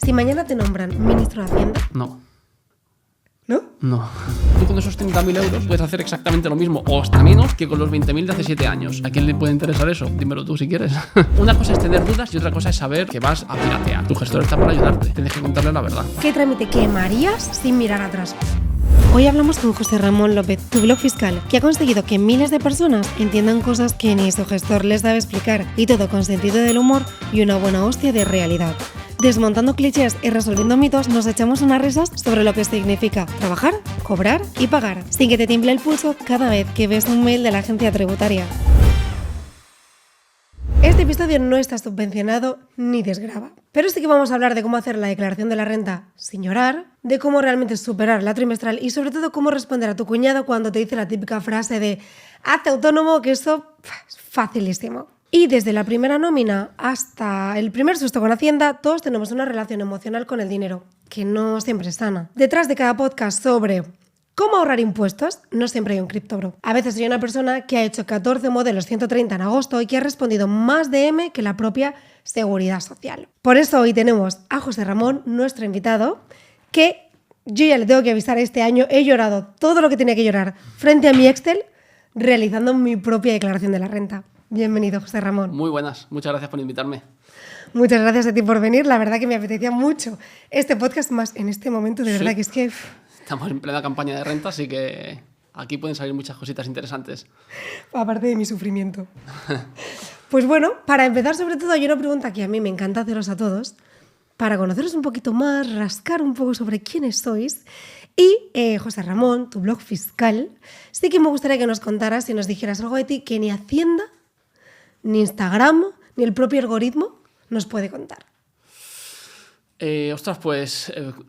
Si mañana te nombran ministro de Hacienda... No. ¿No? No. Tú con esos 30.000 euros puedes hacer exactamente lo mismo o hasta menos que con los 20.000 de hace 7 años. ¿A quién le puede interesar eso? Dímelo tú si quieres. Una cosa es tener dudas y otra cosa es saber que vas a piratear. Tu gestor está para ayudarte. Tienes que contarle la verdad. ¿Qué trámite quemarías sin mirar atrás? Hoy hablamos con José Ramón López, tu blog fiscal, que ha conseguido que miles de personas entiendan cosas que ni su gestor les sabe explicar, y todo con sentido del humor y una buena hostia de realidad. Desmontando clichés y resolviendo mitos, nos echamos unas risas sobre lo que significa trabajar, cobrar y pagar, sin que te tiemble el pulso cada vez que ves un mail de la agencia tributaria. Este episodio no está subvencionado ni desgrava, pero sí que vamos a hablar de cómo hacer la declaración de la renta sin llorar, de cómo realmente superar la trimestral y sobre todo cómo responder a tu cuñado cuando te dice la típica frase de hazte autónomo, que eso es facilísimo. Y desde la primera nómina hasta el primer susto con Hacienda, todos tenemos una relación emocional con el dinero, que no siempre es sana. Detrás de cada podcast sobre cómo ahorrar impuestos, no siempre hay un criptobro. A veces hay una persona que ha hecho 14 modelos 130 en agosto y que ha respondido más DM que la propia Seguridad Social. Por eso hoy tenemos a José Ramón, nuestro invitado, que yo ya le tengo que avisar, este año he llorado todo lo que tenía que llorar frente a mi Excel realizando mi propia declaración de la renta. Bienvenido, José Ramón. Muy buenas. Muchas gracias por invitarme. Muchas gracias a ti por venir. La verdad que me apetecía mucho este podcast, más en este momento, de verdad que es que... Estamos en plena campaña de renta, así que aquí pueden salir muchas cositas interesantes. Aparte de mi sufrimiento. Pues bueno, para empezar, sobre todo, hay una pregunta que a mí me encanta haceros a todos, para conoceros un poquito más, rascar un poco sobre quiénes sois. Y José Ramón, tu blog fiscal, sí que me gustaría que nos contaras y nos dijeras algo de ti que ni Hacienda, ni Instagram, ni el propio algoritmo nos puede contar.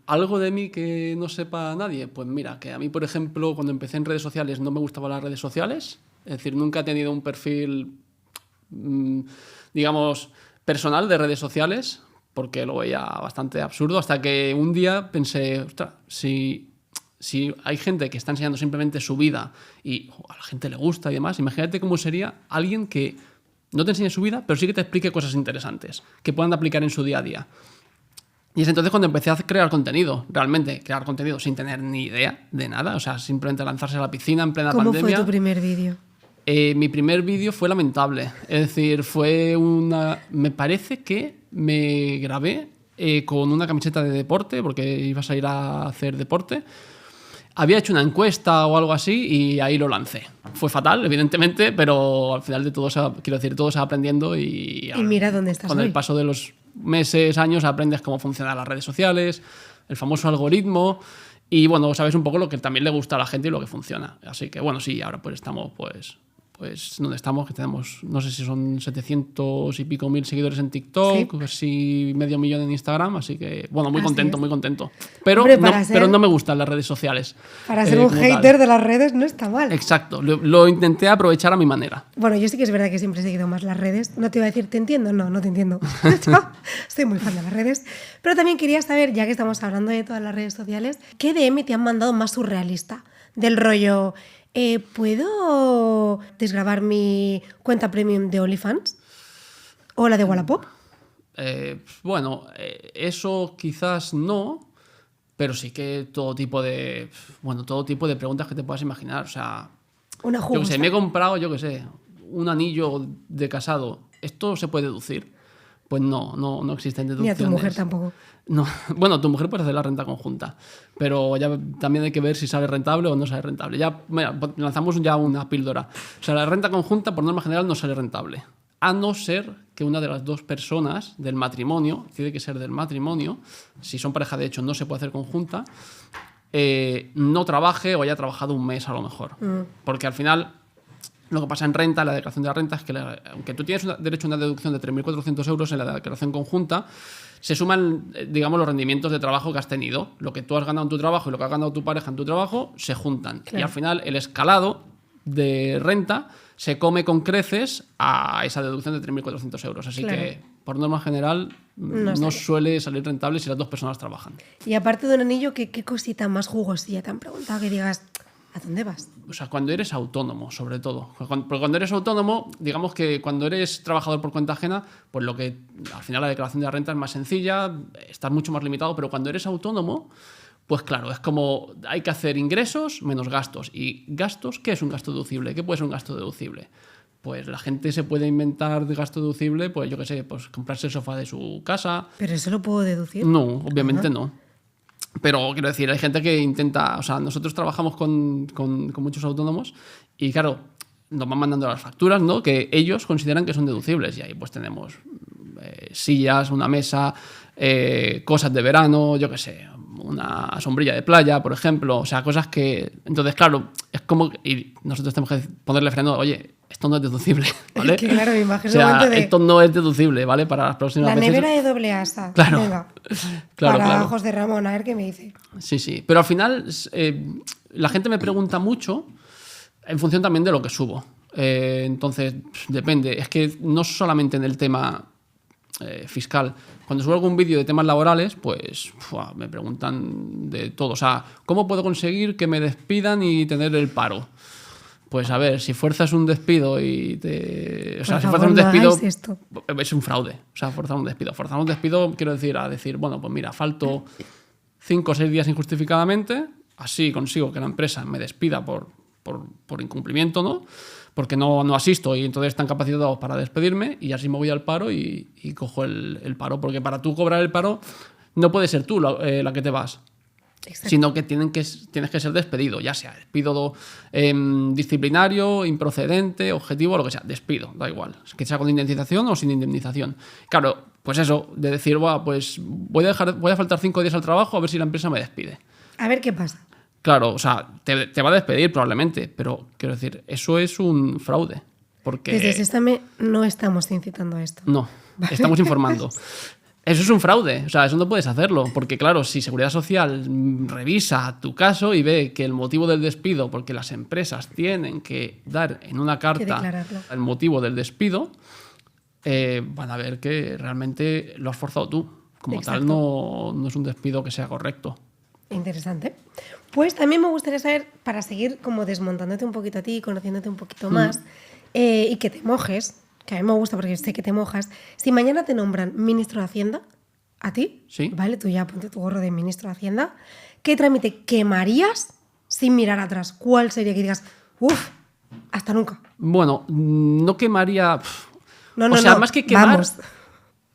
Algo de mí que no sepa nadie. Pues mira, que a mí, por ejemplo, cuando empecé en redes sociales no me gustaban las redes sociales. Es decir, nunca he tenido un perfil, digamos, personal de redes sociales, porque lo veía bastante absurdo, hasta que un día pensé, ostras, si hay gente que está enseñando simplemente su vida y a la gente le gusta y demás, imagínate cómo sería alguien que no te enseñe su vida, pero sí que te explique cosas interesantes que puedan aplicar en su día a día. Y es entonces cuando empecé a crear contenido, realmente crear contenido sin tener ni idea de nada, o sea, simplemente lanzarse a la piscina en plena pandemia. ¿Cómo fue tu primer vídeo? Mi primer vídeo fue lamentable, es decir, me parece que me grabé con una camiseta de deporte, porque ibas a ir a hacer deporte. Había hecho una encuesta o algo así y ahí lo lancé. Fue fatal, evidentemente, pero al final de todo, todo se va aprendiendo y mira dónde estás con hoy. El paso de los meses, años, aprendes cómo funcionan las redes sociales, el famoso algoritmo y, bueno, sabes un poco lo que también le gusta a la gente y lo que funciona. Así que, bueno, sí, ahora pues estamos pues donde estamos, que tenemos, no sé si son 700 y pico mil seguidores en TikTok, sí. Casi 500.000 en Instagram, así que, bueno, muy contento. Pero, hombre, pero no me gustan las redes sociales. Para ser un hater de las redes no está mal. Exacto, lo intenté aprovechar a mi manera. Bueno, yo sí que es verdad que siempre he seguido más las redes. No te iba a decir, ¿te entiendo? No te entiendo. Estoy muy fan de las redes. Pero también quería saber, ya que estamos hablando de todas las redes sociales, ¿qué DM te han mandado más surrealista? Del rollo... ¿puedo desgravar mi cuenta premium de OnlyFans? ¿O la de Wallapop? Eso quizás no, pero sí que todo tipo de preguntas que te puedas imaginar. O sea, una jugosa. Yo que sé, me he comprado, un anillo de casado. ¿Esto se puede deducir? Pues no existen deducciones. Ni a tu mujer tampoco. No. Bueno, tu mujer puede hacer la renta conjunta, pero ya también hay que ver si sale rentable o no sale rentable. Ya, mira, lanzamos ya una píldora. O sea, la renta conjunta, por norma general, no sale rentable. A no ser que una de las dos personas del matrimonio, tiene que ser del matrimonio, si son pareja de hecho no se puede hacer conjunta, no trabaje o haya trabajado un mes a lo mejor. Porque al final... Lo que pasa en renta, la declaración de la renta, es que aunque tú tienes derecho a una deducción de 3.400 euros en la declaración conjunta, se suman, digamos, los rendimientos de trabajo que has tenido. Lo que tú has ganado en tu trabajo y lo que ha ganado tu pareja en tu trabajo se juntan. Claro. Y al final el escalado de renta se come con creces a esa deducción de 3.400 euros. Así claro. Que, por norma general, no suele salir rentable si las dos personas trabajan. Y aparte de un anillo, ¿qué cosita más jugosilla te han preguntado? Que digas... ¿A dónde vas? O sea, cuando eres autónomo, sobre todo. Porque cuando eres autónomo, digamos que cuando eres trabajador por cuenta ajena, pues lo que al final la declaración de la renta es más sencilla, estás mucho más limitado, pero cuando eres autónomo, pues claro, es como hay que hacer ingresos menos gastos. ¿Y gastos? ¿Qué es un gasto deducible? ¿Qué puede ser un gasto deducible? Pues la gente se puede inventar de gasto deducible, pues yo qué sé, pues comprarse el sofá de su casa. ¿Pero eso lo puedo deducir? No, obviamente no. Pero quiero decir, hay gente que intenta, o sea, nosotros trabajamos con muchos autónomos y claro, nos van mandando las facturas, ¿no? Que ellos consideran que son deducibles y ahí pues tenemos sillas, una mesa, cosas de verano, yo qué sé, una sombrilla de playa, por ejemplo, o sea, cosas que... Entonces, claro, es como... Y nosotros tenemos que ponerle freno, oye, esto no es deducible, ¿vale? Es que claro, me imagino o sea, el momento de... esto no es deducible, ¿vale? Para las próximas La veces... nevera de doble asa. Claro. Venga. Claro, Para claro. José Ramón, a ver qué me dice. Sí, sí. Pero al final la gente me pregunta mucho en función también de lo que subo. Entonces, depende. Es que no solamente en el tema fiscal. Cuando subo algún vídeo de temas laborales, pues me preguntan de todo. O sea, ¿cómo puedo conseguir que me despidan y tener el paro? Pues a ver, si fuerzas un despido y te... O sea, si fuerzas un despido... Esto. Es un fraude. O sea, forzar un despido. Forzar un despido, quiero decir, a decir, bueno, pues mira, falto 5 o 6 días injustificadamente, así consigo que la empresa me despida por incumplimiento, ¿no? Porque no asisto y entonces están capacitados para despedirme y así me voy al paro y cojo el paro. Porque para tú cobrar el paro no puede ser tú la que te vas. Exacto. Sino que tienes que ser despedido, ya sea despido disciplinario, improcedente, objetivo, lo que sea, despido, da igual, que sea con indemnización o sin indemnización. Claro, pues eso, de decir, pues voy a faltar 5 días al trabajo a ver si la empresa me despide. A ver qué pasa. Claro, o sea, te va a despedir probablemente, pero quiero decir, eso es un fraude. Porque... Desde Sésame no estamos incitando a esto. No, ¿vale? Estamos informando. Eso es un fraude, o sea, eso no puedes hacerlo, porque claro, si Seguridad Social revisa tu caso y ve que el motivo del despido, porque las empresas tienen que dar en una carta el motivo del despido, van a ver que realmente lo has forzado tú. Como Exacto. Tal, no es un despido que sea correcto. Interesante. Pues también me gustaría saber, para seguir como desmontándote un poquito a ti, conociéndote un poquito más, y que te mojes, que a mí me gusta porque sé que te mojas, si mañana te nombran ministro de Hacienda, a ti, sí. ¿Vale? Tú ya ponte tu gorro de ministro de Hacienda, ¿qué trámite quemarías sin mirar atrás? ¿Cuál sería que digas, uff, hasta nunca? Bueno, no quemaría... No, más que quemar, vamos.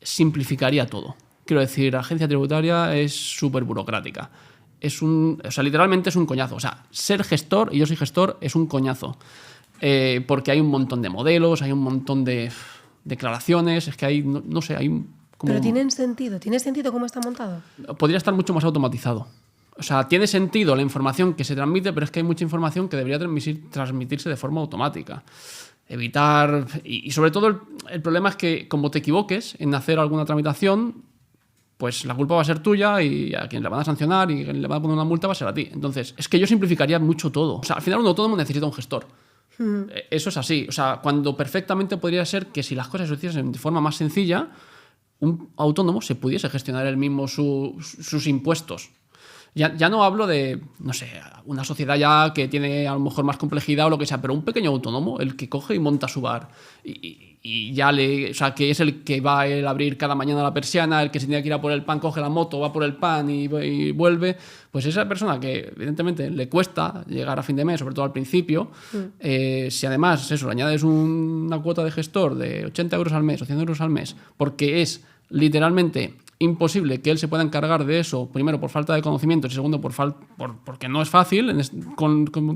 Simplificaría todo. Quiero decir, la agencia tributaria es súper burocrática. Literalmente es un coñazo. O sea, ser gestor, y yo soy gestor, es un coñazo. Porque hay un montón de modelos, hay un montón de declaraciones, es que hay, no sé, hay como... Pero ¿tiene sentido cómo está montado? Podría estar mucho más automatizado. O sea, tiene sentido la información que se transmite, pero es que hay mucha información que debería transmitirse de forma automática. Evitar... Y sobre todo el problema es que como te equivoques en hacer alguna tramitación, pues la culpa va a ser tuya y a quien le van a sancionar y quien le van a poner una multa va a ser a ti. Entonces, es que yo simplificaría mucho todo. O sea, al final un autónomo necesita un gestor. Eso es así. O sea, cuando perfectamente podría ser que si las cosas se hiciesen de forma más sencilla, un autónomo se pudiese gestionar él mismo sus impuestos. Ya no hablo de, no sé, una sociedad ya que tiene a lo mejor más complejidad o lo que sea, pero un pequeño autónomo, el que coge y monta su bar y ya o sea, que es el que va a abrir cada mañana la persiana, el que se tiene que ir a por el pan, coge la moto, va por el pan y vuelve, pues esa persona que evidentemente le cuesta llegar a fin de mes, sobre todo al principio, si además eso, le añades una cuota de gestor de 80 euros al mes o 100 euros al mes, porque es literalmente imposible que él se pueda encargar de eso, primero por falta de conocimiento y segundo porque no es fácil,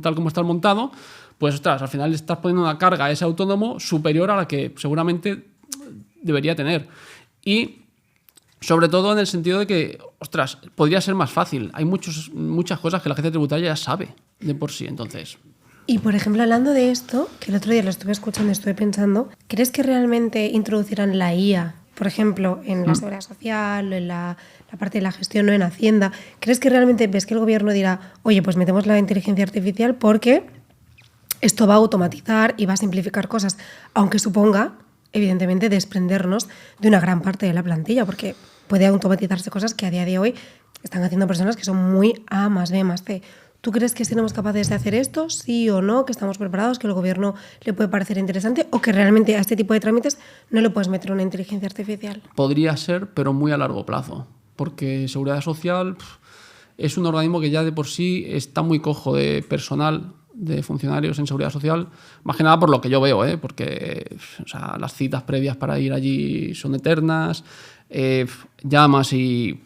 tal como está montado, pues ostras, al final le estás poniendo una carga a ese autónomo superior a la que seguramente debería tener. Y sobre todo en el sentido de que, ostras, podría ser más fácil. Hay muchas cosas que la agencia tributaria ya sabe de por sí, entonces... Y, por ejemplo, hablando de esto, que el otro día lo estuve escuchando y estuve pensando, ¿crees que realmente introducirán la IA, por ejemplo, en la Seguridad Social, en la parte de la gestión, no en Hacienda? ¿Crees que realmente ves que el gobierno dirá, oye, pues metemos la inteligencia artificial porque esto va a automatizar y va a simplificar cosas, aunque suponga, evidentemente, desprendernos de una gran parte de la plantilla, porque puede automatizarse cosas que a día de hoy están haciendo personas que son muy A más B más C? ¿Tú crees que seremos capaces de hacer esto? ¿Sí o no? ¿Que estamos preparados? ¿Que el gobierno le puede parecer interesante? ¿O que realmente a este tipo de trámites no le puedes meter una inteligencia artificial? Podría ser, pero muy a largo plazo. Porque Seguridad Social es un organismo que ya de por sí está muy cojo de personal, de funcionarios en Seguridad Social, más que nada por lo que yo veo, porque o sea, las citas previas para ir allí son eternas, llamas y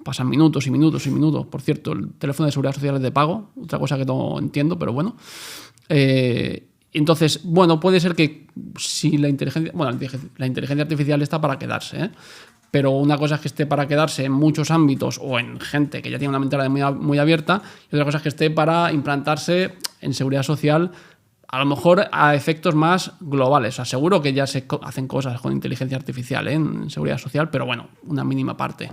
pasan minutos y minutos y minutos. Por cierto, el teléfono de Seguridad Social es de pago, otra cosa que no entiendo, pero bueno. Entonces, bueno, puede ser que si la inteligencia artificial está para quedarse, pero una cosa es que esté para quedarse en muchos ámbitos o en gente que ya tiene una mentalidad muy abierta, y otra cosa es que esté para implantarse en Seguridad Social, a lo mejor a efectos más globales. O sea, seguro que ya se hacen cosas con inteligencia artificial en Seguridad Social, pero bueno, una mínima parte.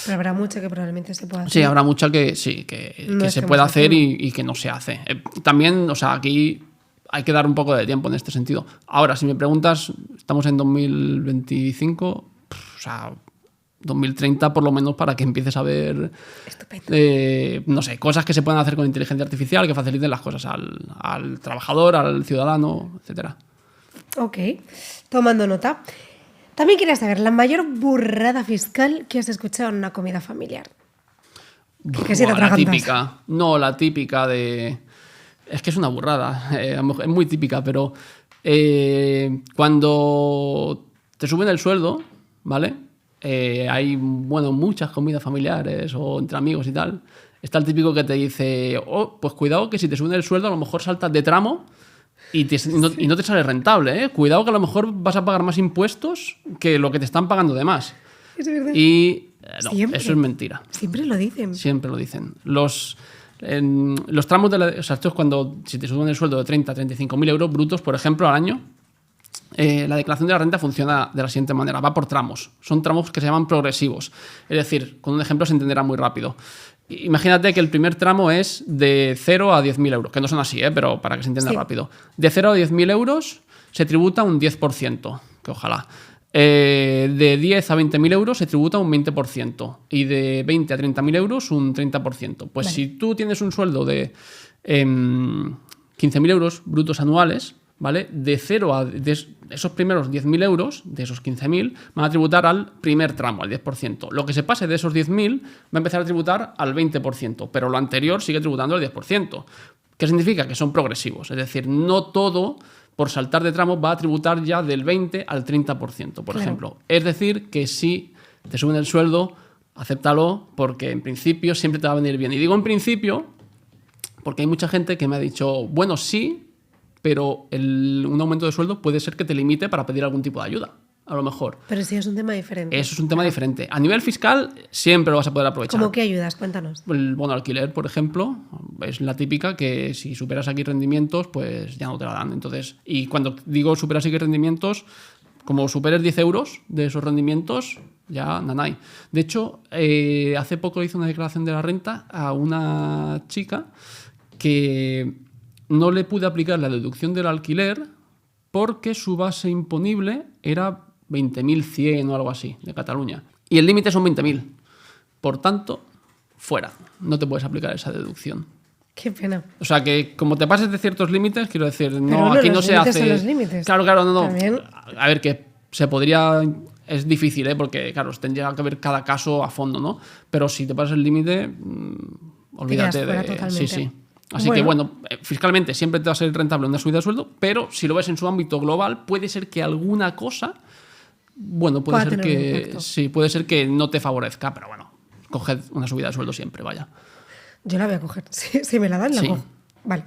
Pero habrá mucha que probablemente se pueda hacer. Sí, habrá mucha que sí, que se pueda hacer y que no se hace. También, o sea, aquí hay que dar un poco de tiempo en este sentido. Ahora, si me preguntas, estamos en 2025, o sea, 2030 por lo menos, para que empieces a ver no sé, cosas que se puedan hacer con inteligencia artificial que faciliten las cosas al trabajador, al ciudadano, etcétera. Ok, tomando nota. También quería saber la mayor burrada fiscal que has escuchado en una comida familiar. La típica. No, la típica de... Es que es una burrada, es muy típica, pero cuando te suben el sueldo, ¿vale? Hay, bueno, muchas comidas familiares o entre amigos y tal. Está el típico que te dice, pues cuidado que si te suben el sueldo a lo mejor saltas de tramo y no te sale rentable, ¿eh? Cuidado que a lo mejor vas a pagar más impuestos que lo que te están pagando de más. Es verdad. Y no, eso es mentira. Siempre lo dicen. Siempre lo dicen. Los tramos o sea, esto es cuando si te suben el sueldo de 30 a 35.000 euros brutos, por ejemplo, al año, la declaración de la renta funciona de la siguiente manera, va por tramos. Son tramos que se llaman progresivos. Es decir, con un ejemplo se entenderá muy rápido. Imagínate que el primer tramo es de 0 a 10.000 euros, que no son así, pero para que se entienda rápido. De 0 a 10.000 euros se tributa un 10%, que ojalá. De 10 a 20.000 euros se tributa un 20% y de 20 a 30.000 euros un 30%. Pues vale. Si tú tienes un sueldo de 15.000 euros brutos anuales, ¿vale? De esos primeros 10.000 euros, de esos 15.000, van a tributar al primer tramo, al 10%. Lo que se pase de esos 10.000 va a empezar a tributar al 20%, pero lo anterior sigue tributando al 10%. ¿Qué significa? Que son progresivos. Es decir, no todo, por saltar de tramo, va a tributar ya del 20 al 30%, por ejemplo. Es decir, que si te suben el sueldo, acéptalo, porque en principio siempre te va a venir bien. Y digo en principio porque hay mucha gente que me ha dicho, bueno, sí, pero un aumento de sueldo puede ser que te limite para pedir algún tipo de ayuda, a lo mejor. Pero sí es un tema diferente. Eso es un tema diferente. A nivel fiscal siempre lo vas a poder aprovechar. ¿Cómo qué ayudas? Cuéntanos. El bono alquiler, por ejemplo, es la típica que si superas aquí rendimientos, pues ya no te la dan. Entonces, y cuando digo superas aquí rendimientos, como superes 10 euros de esos rendimientos, ya nanay. De hecho, hace poco hice una declaración de la renta a una chica que no le pude aplicar la deducción del alquiler porque su base imponible era 20.100 o algo así, de Cataluña. Y el límite son 20.000. Por tanto, fuera. No te puedes aplicar esa deducción. Qué pena. O sea, que como te pases de ciertos límites, quiero decir, no, aquí no se hace... Son los límites. Claro, no. También. A ver, que se podría... Es difícil, porque, claro, tendría que ver cada caso a fondo, ¿no? Pero si te pasas el límite, olvídate de... Totalmente. Sí. Así que, bueno, fiscalmente siempre te va a ser rentable una subida de sueldo, pero si lo ves en su ámbito global, puede ser que alguna cosa, bueno, puede ser que no te favorezca, pero bueno, coged una subida de sueldo siempre, vaya. Yo la voy a coger. Si me la dan, la cojo. Vale,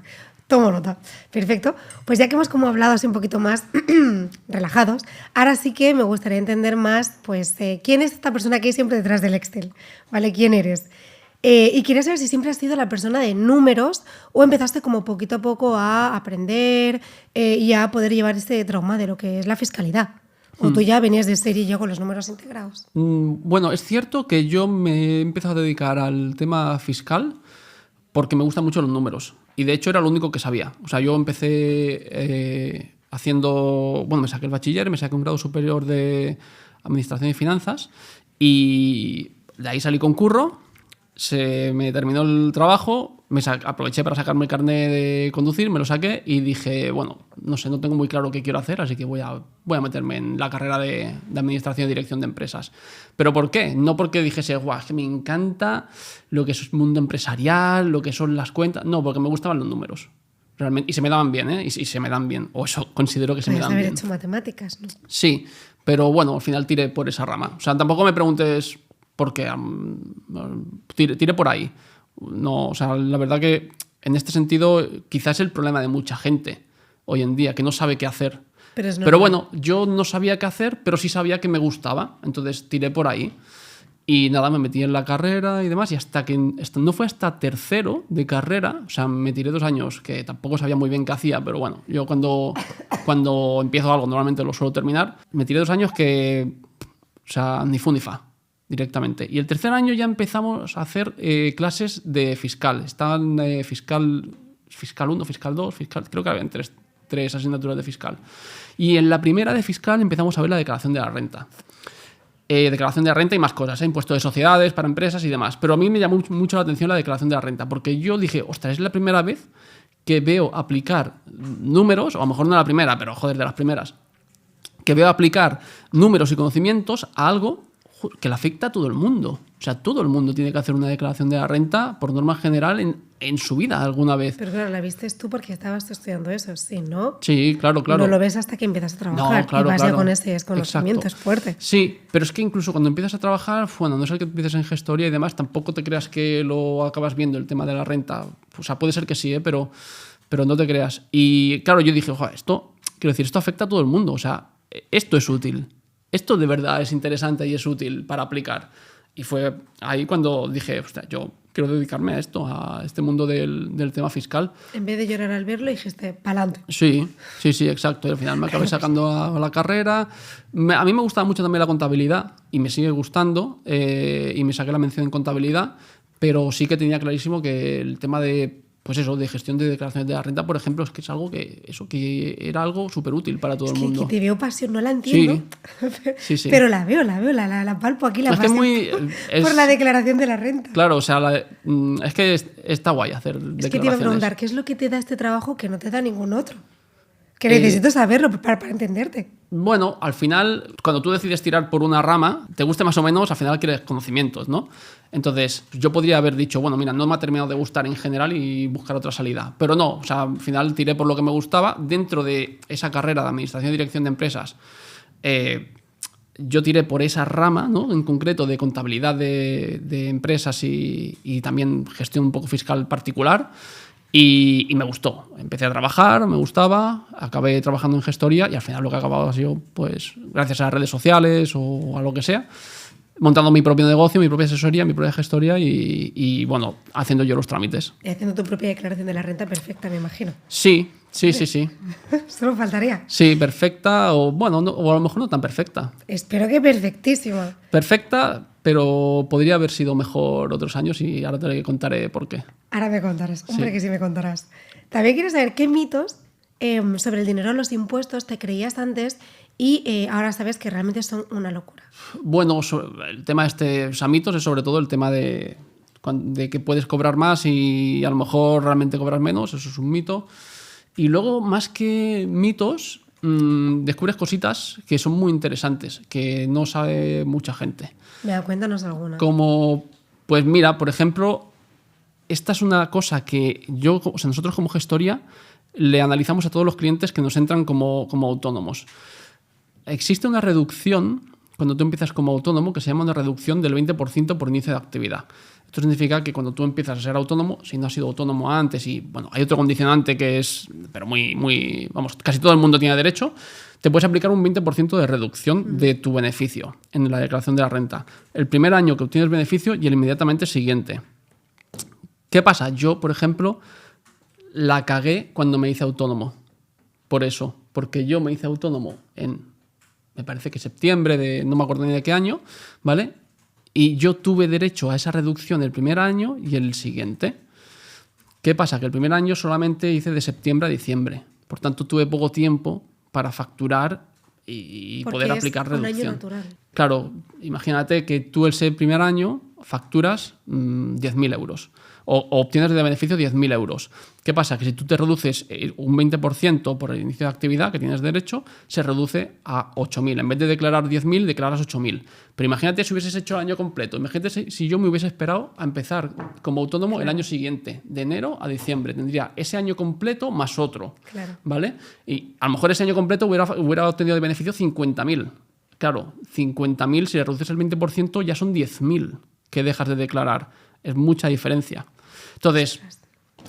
tomo nota. Perfecto. Pues ya que hemos como hablado así un poquito más relajados, ahora sí que me gustaría entender más, pues, quién es esta persona que hay siempre detrás del Excel, ¿vale? ¿Quién eres? Y quería saber si siempre has sido la persona de números o empezaste como poquito a poco a aprender y a poder llevar este trauma de lo que es la fiscalidad. ¿O tú ya venías de serie ya con los números integrados? Bueno, es cierto que yo me he empezado a dedicar al tema fiscal porque me gustan mucho los números. Y de hecho era lo único que sabía. O sea, yo empecé me saqué el bachiller, me saqué un grado superior de Administración y Finanzas y de ahí salí con curro. Se me terminó el trabajo aproveché para sacarme el carnet de conducir, me lo saqué y dije, bueno, no sé, no tengo muy claro qué quiero hacer, así que voy a meterme en la carrera de administración y dirección de empresas. ¿Pero por qué? No porque dijese, guau, es que me encanta lo que es el mundo empresarial, lo que son las cuentas. No, porque me gustaban los números. Realmente, y se me daban bien, ¿eh? Y se me dan bien. O eso considero que se me dan bien. Haber hecho matemáticas, ¿no? Sí, pero bueno, al final tiré por esa rama. O sea, tampoco me preguntes por qué. Tiré por ahí. No, o sea, la verdad que en este sentido quizás es el problema de mucha gente hoy en día, que no sabe qué hacer. Pero bueno, yo no sabía qué hacer, pero sí sabía que me gustaba. Entonces tiré por ahí. Y nada, me metí en la carrera y demás, y no fue hasta tercero de carrera, o sea, me tiré 2 años, que tampoco sabía muy bien qué hacía, pero bueno, yo cuando empiezo algo, normalmente lo suelo terminar, me tiré 2 años que, o sea, ni fu ni fa, directamente. Y el tercer año ya empezamos a hacer clases de fiscal. Estaban fiscal 1, fiscal 2, creo que habían tres asignaturas de fiscal. Y en la primera de fiscal empezamos a ver la declaración de la renta. Declaración de la renta y más cosas, impuesto de sociedades para empresas y demás. Pero a mí me llamó mucho la atención la declaración de la renta, porque yo dije, ostras, es la primera vez que veo aplicar números, o a lo mejor no la primera, pero joder, de las primeras, que veo aplicar números y conocimientos a algo que le afecta a todo el mundo. O sea, todo el mundo tiene que hacer una declaración de la renta, por norma general, en su vida alguna vez. Pero claro, la viste tú porque estabas estudiando eso, ¿sí, no? Sí, claro. No lo ves hasta que empiezas a trabajar. No, claro, y vas claro. ya con ese desconocimiento, Exacto. es fuerte. Sí, pero es que incluso cuando empiezas a trabajar, bueno, no es el que empieces en gestoría y demás, tampoco te creas que lo acabas viendo el tema de la renta. O sea, puede ser que sí, pero no te creas. Y claro, yo dije, ojo, esto afecta a todo el mundo. O sea, esto es útil. Esto de verdad es interesante y es útil para aplicar. Y fue ahí cuando dije, hostia, yo quiero dedicarme a esto, a este mundo del tema fiscal. En vez de llorar al verlo, dijiste, pa'lante. Sí, exacto. Y al final me acabé sacando a la carrera. A mí me gustaba mucho también la contabilidad y me sigue gustando, y me saqué la mención en contabilidad, pero sí que tenía clarísimo que el tema de, pues eso, de gestión de declaraciones de la renta, por ejemplo, es que es algo que era algo súper útil para todo el mundo. Es que te veo pasión, no la entiendo. Sí. Pero la veo, la palpo aquí, la es pasión que por la declaración de la renta. Claro, o sea, es que está guay hacer declaraciones. Es que te iba a preguntar, ¿qué es lo que te da este trabajo que no te da ningún otro? Que necesito saberlo para entenderte. Bueno, al final, cuando tú decides tirar por una rama, te guste más o menos, al final quieres conocimientos, ¿no? Entonces, yo podría haber dicho, bueno, mira, no me ha terminado de gustar en general y buscar otra salida. Pero no, o sea, al final tiré por lo que me gustaba. Dentro de esa carrera de Administración y Dirección de Empresas, yo tiré por esa rama, ¿no? En concreto de contabilidad de empresas y también gestión un poco fiscal particular. Y me gustó. Empecé a trabajar, me gustaba, acabé trabajando en gestoría y al final lo que ha acabado ha sido, pues, gracias a las redes sociales o a lo que sea, montando mi propio negocio, mi propia asesoría, mi propia gestoría y bueno, haciendo yo los trámites. Y haciendo tu propia declaración de la renta perfecta, me imagino. Sí. Solo faltaría. Sí, perfecta o bueno, o a lo mejor no tan perfecta. Espero que perfectísima. Perfecta, pero podría haber sido mejor otros años y ahora te contaré por qué. Ahora me contarás, hombre, que sí me contarás. También quiero saber qué mitos sobre el dinero o los impuestos te creías antes y ahora sabes que realmente son una locura. Bueno, el tema o sea, mitos es sobre todo el tema de que puedes cobrar más y a lo mejor realmente cobras menos, eso es un mito. Y luego, más que mitos, descubres cositas que son muy interesantes, que no sabe mucha gente. Cuéntanos alguna. Como, pues mira, por ejemplo, esta es una cosa que nosotros como gestoría le analizamos a todos los clientes que nos entran como autónomos. Existe una reducción cuando tú empiezas como autónomo que se llama una reducción del 20% por inicio de actividad. Esto significa que cuando tú empiezas a ser autónomo, si no has sido autónomo antes y, bueno, hay otro condicionante que es, pero vamos, casi todo el mundo tiene derecho, te puedes aplicar un 20% de reducción de tu beneficio en la declaración de la renta. El primer año que obtienes beneficio y el inmediatamente siguiente. ¿Qué pasa? Yo, por ejemplo, la cagué cuando me hice autónomo. Por eso, porque yo me hice autónomo me parece que septiembre no me acuerdo ni de qué año, ¿vale? Y yo tuve derecho a esa reducción el primer año y el siguiente. ¿Qué pasa? Que el primer año solamente hice de septiembre a diciembre. Por tanto, tuve poco tiempo para facturar y poder aplicar reducción. Un año natural. Claro, imagínate que tú ese primer año facturas 10.000 euros o obtienes de beneficio 10.000 euros. ¿Qué pasa? Que si tú te reduces un 20% por el inicio de actividad que tienes derecho, se reduce a 8.000. En vez de declarar 10.000, declaras 8.000. Pero imagínate si hubieses hecho el año completo. Imagínate si yo me hubiese esperado a empezar como autónomo el año siguiente, de enero a diciembre. Tendría ese año completo más otro. Claro. ¿Vale? Y a lo mejor ese año completo hubiera obtenido de beneficio 50.000. Claro, 50.000, si le reduces el 20%, ya son 10.000 que dejas de declarar. Es mucha diferencia. Entonces,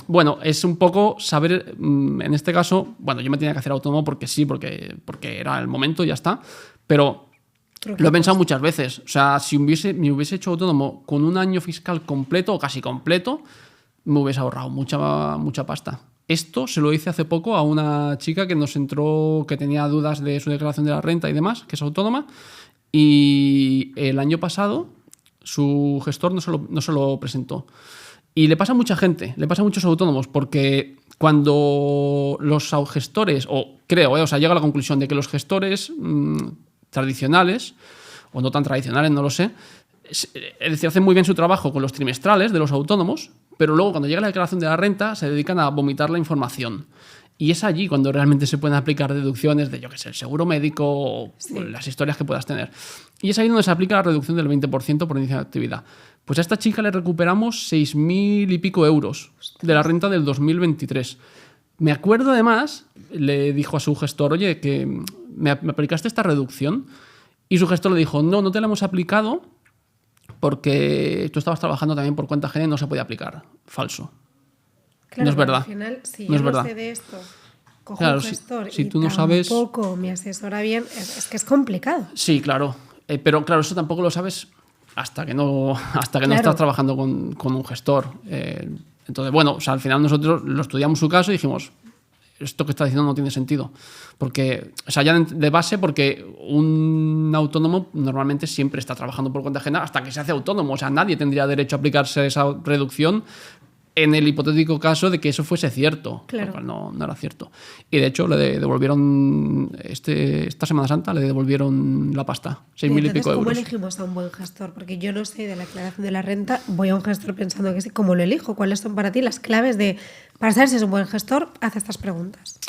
bueno, es un poco saber, en este caso, bueno, yo me tenía que hacer autónomo porque sí, porque era el momento y ya está, pero lo he pensado muchas veces. O sea, si me hubiese hecho autónomo con un año fiscal completo o casi completo, me hubiese ahorrado mucha pasta. Esto se lo hice hace poco a una chica que nos entró, que tenía dudas de su declaración de la renta y demás, que es autónoma, y el año pasado su gestor no se lo presentó. Y le pasa a mucha gente, le pasa a muchos autónomos, porque cuando los gestores, llega a la conclusión de que los gestores tradicionales, o no tan tradicionales, no lo sé, es decir, hacen muy bien su trabajo con los trimestrales de los autónomos, pero luego cuando llega la declaración de la renta se dedican a vomitar la información. Y es allí cuando realmente se pueden aplicar deducciones de, yo qué sé, el seguro médico o las historias que puedas tener. Y es ahí donde se aplica la reducción del 20% por inicio de actividad. Pues a esta chica le recuperamos 6.000 y pico euros de la renta del 2023. Me acuerdo además, le dijo a su gestor, oye, que me aplicaste esta reducción. Y su gestor le dijo, no te la hemos aplicado porque tú estabas trabajando también por cuenta ajena y no se podía aplicar. Falso. Claro, no es verdad. Al final, si no yo no sé de esto, cojo un gestor si y tú no sabes, tampoco me asesora bien, es que es complicado. Sí, claro. Pero claro, eso tampoco lo sabes hasta que no estás trabajando con un gestor. Entonces, bueno, o sea, al final nosotros lo estudiamos su caso y dijimos, esto que está diciendo no tiene sentido. Porque, o sea, ya de base, porque un autónomo normalmente siempre está trabajando por cuenta ajena hasta que se hace autónomo. O sea, nadie tendría derecho a aplicarse esa reducción en el hipotético caso de que eso fuese cierto, claro. Lo cual no era cierto. Y de hecho le devolvieron, esta Semana Santa le devolvieron la pasta, 6.000 y pico euros. ¿Cómo elegimos a un buen gestor? Porque yo no sé de la declaración de la renta, voy a un gestor pensando que sí. ¿Cómo lo elijo? ¿Cuáles son para ti las claves para saber si es un buen gestor? Haz estas preguntas.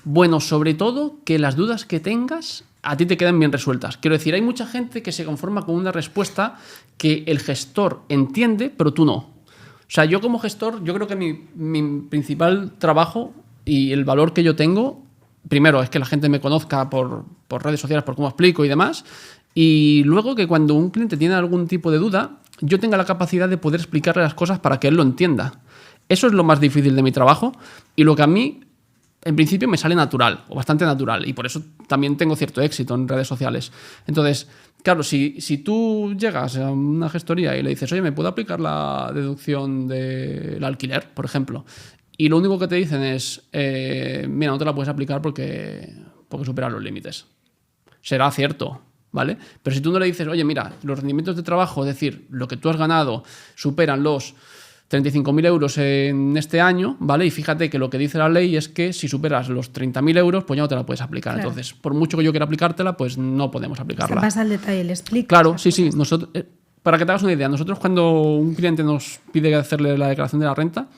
Bueno, sobre todo que las dudas que tengas a ti te queden bien resueltas. Quiero decir, hay mucha gente que se conforma con una respuesta que el gestor entiende, pero tú no. O sea, yo como gestor, yo creo que mi principal trabajo y el valor que yo tengo, primero es que la gente me conozca por redes sociales, por cómo explico y demás, y luego que cuando un cliente tiene algún tipo de duda, yo tenga la capacidad de poder explicarle las cosas para que él lo entienda. Eso es lo más difícil de mi trabajo y lo que a mí, en principio, me sale natural, o bastante natural, y por eso también tengo cierto éxito en redes sociales. Entonces, claro, si tú llegas a una gestoría y le dices, oye, ¿me puedo aplicar la deducción del alquiler, por ejemplo? Y lo único que te dicen es, mira, no te la puedes aplicar porque superas los límites. Será cierto, ¿vale? Pero si tú no le dices, oye, mira, los rendimientos de trabajo, es decir, lo que tú has ganado, superan los 35.000 euros en este año, ¿vale? Y fíjate que lo que dice la ley es que si superas los 30.000 euros, pues ya no te la puedes aplicar. Claro. Entonces, por mucho que yo quiera aplicártela, pues no podemos aplicarla. Se pasa al detalle, le explico. Claro, sí. Nosotros, para que te hagas una idea, nosotros cuando un cliente nos pide hacerle la declaración de la renta,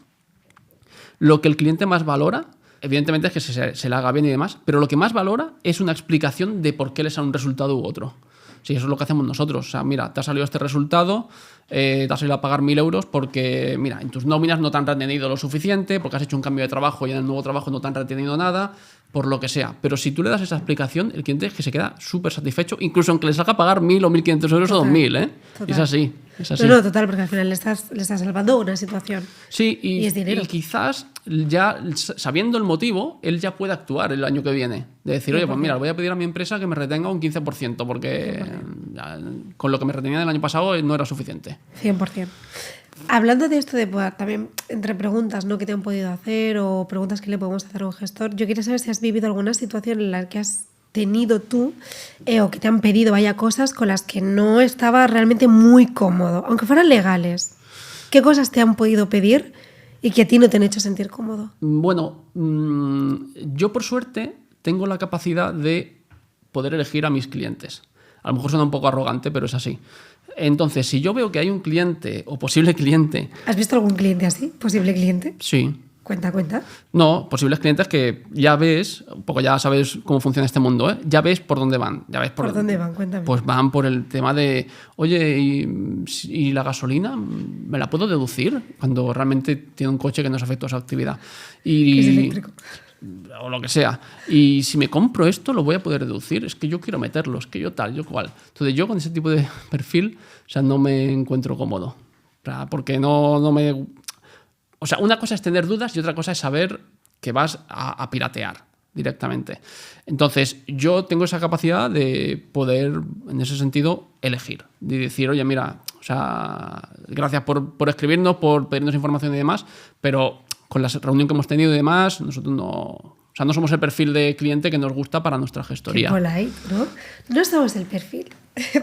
lo que el cliente más valora, evidentemente es que se la haga bien y demás, pero lo que más valora es una explicación de por qué le sale un resultado u otro. Sí, eso es lo que hacemos nosotros. O sea, mira, te ha salido este resultado, te has salido a pagar 1.000 euros porque, mira, en tus nóminas no te han retenido lo suficiente, porque has hecho un cambio de trabajo y en el nuevo trabajo no te han retenido nada, por lo que sea. Pero si tú le das esa explicación, el cliente es que se queda súper satisfecho, incluso aunque le salga a pagar 1.000 o 1.500 euros o 2.000, ¿eh? Es así. No, total, porque al final le estás salvando una situación. Sí, y es dinero. Y quizás ya sabiendo el motivo, él ya puede actuar el año que viene. De decir, oye, pues mira, voy a pedir a mi empresa que me retenga un 15%, porque con lo que me retenía el año pasado no era suficiente. 100%. Hablando de esto de también entre preguntas, ¿no?, que te han podido hacer o preguntas que le podemos hacer a un gestor, yo quería saber si has vivido alguna situación en la que has tenido tú o que te han pedido cosas con las que no estabas realmente muy cómodo, aunque fueran legales. ¿Qué cosas te han podido pedir y que a ti no te han hecho sentir cómodo? Bueno, yo por suerte tengo la capacidad de poder elegir a mis clientes. A lo mejor suena un poco arrogante, pero es así. Entonces, si yo veo que hay un cliente o posible cliente... ¿Has visto algún cliente así? ¿Posible cliente? Sí. Cuenta. No, posibles clientes que ya ves, un poco ya sabes cómo funciona este mundo, ¿eh? Ya ves por dónde van. Ya ves ¿Por dónde van? Cuéntame. Pues van por el tema de, oye, ¿y la gasolina me la puedo deducir? Cuando realmente tiene un coche que no es afectuoso a su actividad. Que es eléctrico. O lo que sea. Y si me compro esto, lo voy a poder deducir. Es que yo quiero meterlo, es que yo tal, yo cual. Entonces yo con ese tipo de perfil, o sea, no me encuentro cómodo. O sea, porque no me... O sea, una cosa es tener dudas y otra cosa es saber que vas a piratear directamente. Entonces, yo tengo esa capacidad de poder, en ese sentido, elegir. De decir, oye, mira, o sea, gracias por escribirnos, por pedirnos información y demás, pero con la reunión que hemos tenido y demás, nosotros no somos el perfil de cliente que nos gusta para nuestra gestoría. Qué polite, ¿no? No somos el perfil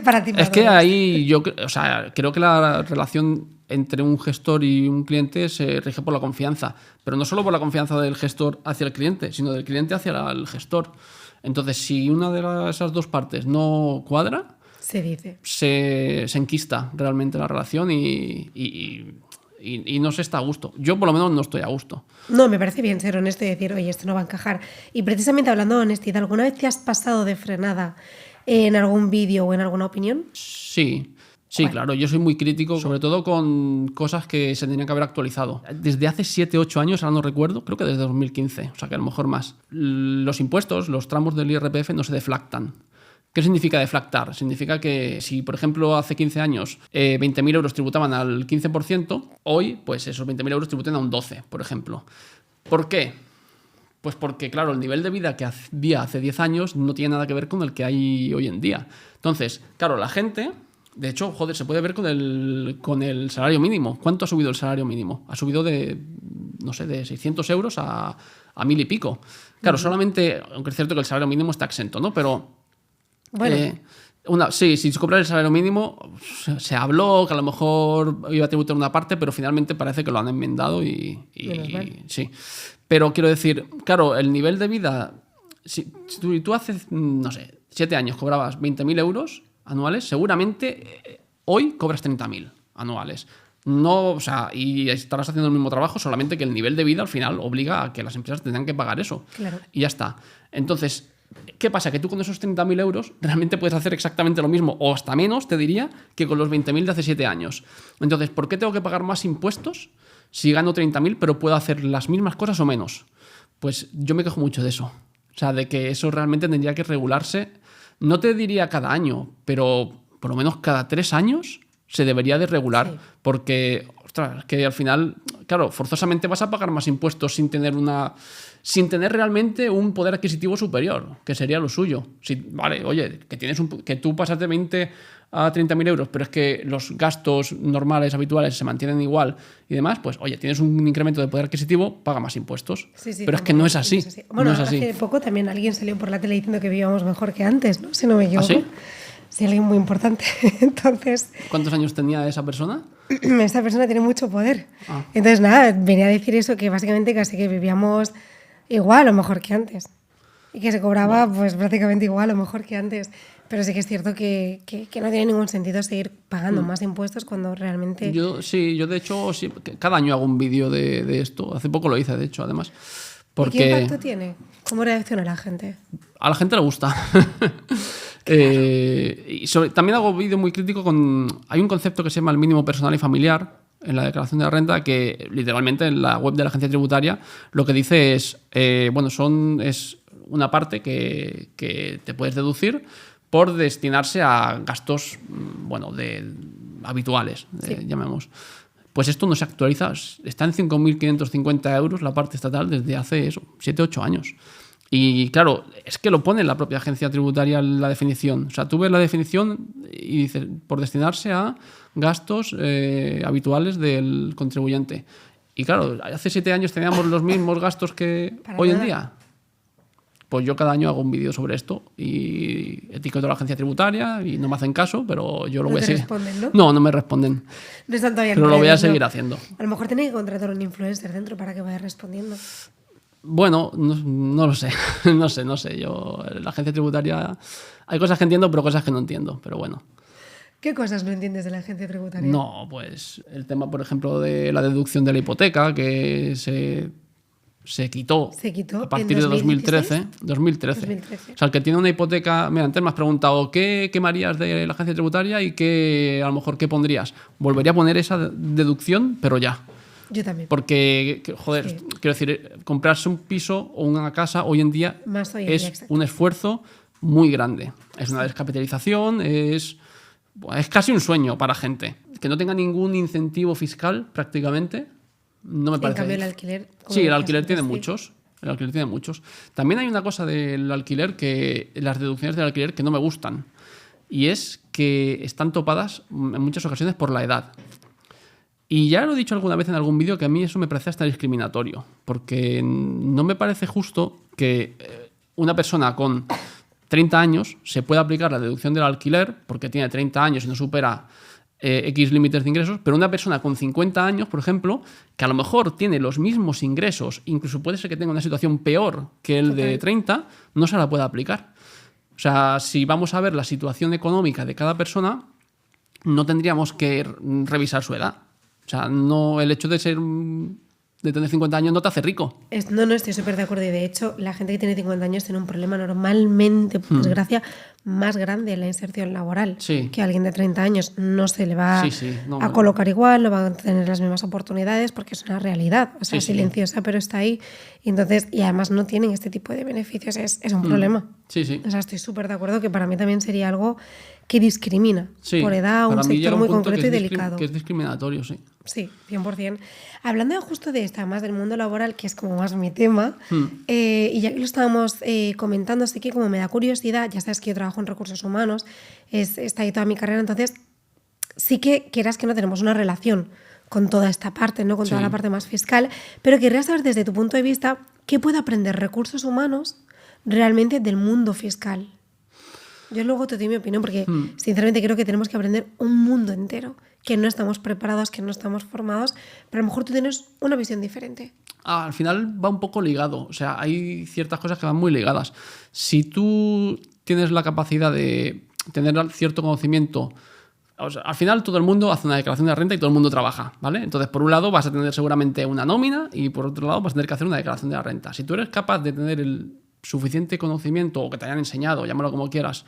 para ti. Es que ahí yo, o sea, creo que la relación entre un gestor y un cliente se rige por la confianza, pero no solo por la confianza del gestor hacia el cliente, sino del cliente hacia el gestor. Entonces, si una de esas dos partes no cuadra, se enquista realmente la relación y no se está a gusto. Yo, por lo menos, no estoy a gusto. No, me parece bien ser honesto y decir, oye, esto no va a encajar. Y precisamente hablando de honestidad, ¿alguna vez te has pasado de frenada en algún vídeo o en alguna opinión? Sí, claro. Yo soy muy crítico, sobre todo con cosas que se tendrían que haber actualizado. Desde hace 7, 8 años, ahora no recuerdo, creo que desde 2015, o sea que a lo mejor más. Los impuestos, los tramos del IRPF no se deflactan. ¿Qué significa deflactar? Significa que si, por ejemplo, hace 15 años 20.000 euros tributaban al 15%, hoy pues esos 20.000 euros tributen a un 12%, por ejemplo. ¿Por qué? Pues porque, claro, el nivel de vida que había hace 10 años no tiene nada que ver con el que hay hoy en día. Entonces, claro, la gente... De hecho, joder, se puede ver con el salario mínimo. ¿Cuánto ha subido el salario mínimo? Ha subido de 600 euros a 1.000 y pico. Claro, solamente, aunque es cierto que el salario mínimo está exento, ¿no? Pero... Bueno. Si se cobra el salario mínimo, se habló que a lo mejor iba a tributar una parte, pero finalmente parece que lo han enmendado y sí. Pero quiero decir, claro, el nivel de vida... Si tú hace, 7 años cobrabas 20.000 euros anuales, seguramente hoy cobras 30.000 anuales. No, o sea, y estarás haciendo el mismo trabajo, solamente que el nivel de vida al final obliga a que las empresas tengan que pagar eso. Claro. Y ya está. Entonces, ¿qué pasa? Que tú con esos 30.000 euros realmente puedes hacer exactamente lo mismo, o hasta menos, te diría, que con los 20.000 de hace 7 años. Entonces, ¿por qué tengo que pagar más impuestos si gano 30.000 pero puedo hacer las mismas cosas o menos? Pues yo me quejo mucho de eso. O sea, de que eso realmente tendría que regularse. No te diría cada año, pero por lo menos cada 3 años se debería de regular. Sí. Porque, ostras, que al final, claro, forzosamente vas a pagar más impuestos sin tener realmente un poder adquisitivo superior, que sería lo suyo. Vale, oye, que tú pasas de 20 a 30.000 euros, pero es que los gastos normales, habituales, se mantienen igual y demás, pues oye, tienes un incremento de poder adquisitivo, paga más impuestos. Sí, pero es que no es así. Bueno, no es así. Hace poco también alguien salió por la tele diciendo que vivíamos mejor que antes, ¿no? Si no me equivoco. ¿Ah, sí? Sí, alguien muy importante. Entonces... ¿Cuántos años tenía esa persona? Esa persona tiene mucho poder. Entonces, nada, venía a decir eso, que básicamente casi que vivíamos igual o mejor que antes. Y que se cobraba pues prácticamente igual o mejor que antes. Pero sí que es cierto que no tiene ningún sentido seguir pagando más impuestos cuando realmente... Yo de hecho, cada año hago un vídeo de esto. Hace poco lo hice, de hecho, además. Porque... ¿Y qué impacto tiene? ¿Cómo reacciona la gente? A la gente le gusta. También hago vídeo muy crítico con... Hay un concepto que se llama el mínimo personal y familiar en la declaración de la renta, que literalmente en la web de la agencia tributaria lo que dice es, es una parte que te puedes deducir por destinarse a gastos, habituales, llamemos. Pues esto no se actualiza, está en 5.550 euros la parte estatal desde hace 7, 8 años. Y claro, es que lo pone la propia agencia tributaria en la definición. O sea, tú ves la definición y dices, por destinarse a gastos habituales del contribuyente. Y claro, hace 7 años teníamos los mismos gastos que hoy en día. Pues yo cada año hago un vídeo sobre esto y etiqueto a la agencia tributaria y no me hacen caso, pero yo lo voy a seguir. ¿No te responden, no? No me responden. No están todavía pero lo voy a seguir haciendo. A lo mejor tenéis que contratar a un influencer dentro para que vaya respondiendo. Bueno, no lo sé. no sé. Yo, la agencia tributaria, hay cosas que entiendo, pero cosas que no entiendo. Pero bueno. ¿Qué cosas no entiendes de la agencia tributaria? No, pues el tema, por ejemplo, de la deducción de la hipoteca, que se quitó a partir en de 2016. 2013. O sea, el que tiene una hipoteca... Mira, antes me has preguntado ¿qué quemarías de la agencia tributaria y a lo mejor qué pondrías? Volvería a poner esa deducción, pero ya. Yo también. Porque, joder, Sí. quiero decir, comprarse un piso o una casa hoy en día Más hoy en día, es exacto. un esfuerzo muy grande. Es una descapitalización, es casi un sueño para gente. Que no tenga ningún incentivo fiscal prácticamente, no me En parece. cambio, el alquiler... como Sí, el decías alquiler antes, tiene sí. muchos. El alquiler tiene muchos. También hay una cosa del alquiler las deducciones del alquiler que no me gustan. Y es que están topadas en muchas ocasiones por la edad. Y ya lo he dicho alguna vez en algún vídeo que a mí eso me parece hasta discriminatorio. Porque no me parece justo que una persona con 30 años se pueda aplicar la deducción del alquiler porque tiene 30 años y no supera X límites de ingresos, pero una persona con 50 años, por ejemplo, que a lo mejor tiene los mismos ingresos, incluso puede ser que tenga una situación peor que el de 30, no se la puede aplicar. O sea, si vamos a ver la situación económica de cada persona, no tendríamos que revisar su edad. O sea, no, el hecho de tener 50 años no te hace rico. No, estoy súper de acuerdo. Y de hecho, la gente que tiene 50 años tiene un problema normalmente, por desgracia, más grande en la inserción laboral. Sí. Que alguien de 30 años no se le va No, a colocar igual, no va a tener las mismas oportunidades porque es una realidad. O sea, Sí. silenciosa, pero está ahí. Y entonces, y además no tienen este tipo de beneficios. Es un problema. Sí. O sea, estoy súper de acuerdo que para mí también sería algo que discrimina Sí. por edad a un Para mí llega sector muy punto concreto que y es delicado. que es discriminatorio, sí. Sí, 100%. Hablando justo de esta, más del mundo laboral, que es como más mi tema, y ya que lo estábamos comentando, sí que como me da curiosidad, ya sabes que yo trabajo en recursos humanos, está ahí toda mi carrera, entonces sí que quieras que no tenemos una relación con toda esta parte, ¿no? Con toda Sí. la parte más fiscal, pero querría saber desde tu punto de vista, ¿qué puede aprender recursos humanos realmente del mundo fiscal? Yo luego te doy mi opinión porque sinceramente creo que tenemos que aprender un mundo entero, que no estamos preparados, que no estamos formados, pero a lo mejor tú tienes una visión diferente. Al final va un poco ligado. O sea, hay ciertas cosas que van muy ligadas. Si tú tienes la capacidad de tener cierto conocimiento, o sea, al final todo el mundo hace una declaración de renta y todo el mundo trabaja, ¿vale? Entonces, por un lado vas a tener seguramente una nómina y por otro lado vas a tener que hacer una declaración de la renta. Si tú eres capaz de tener el suficiente conocimiento o que te hayan enseñado, llámalo como quieras,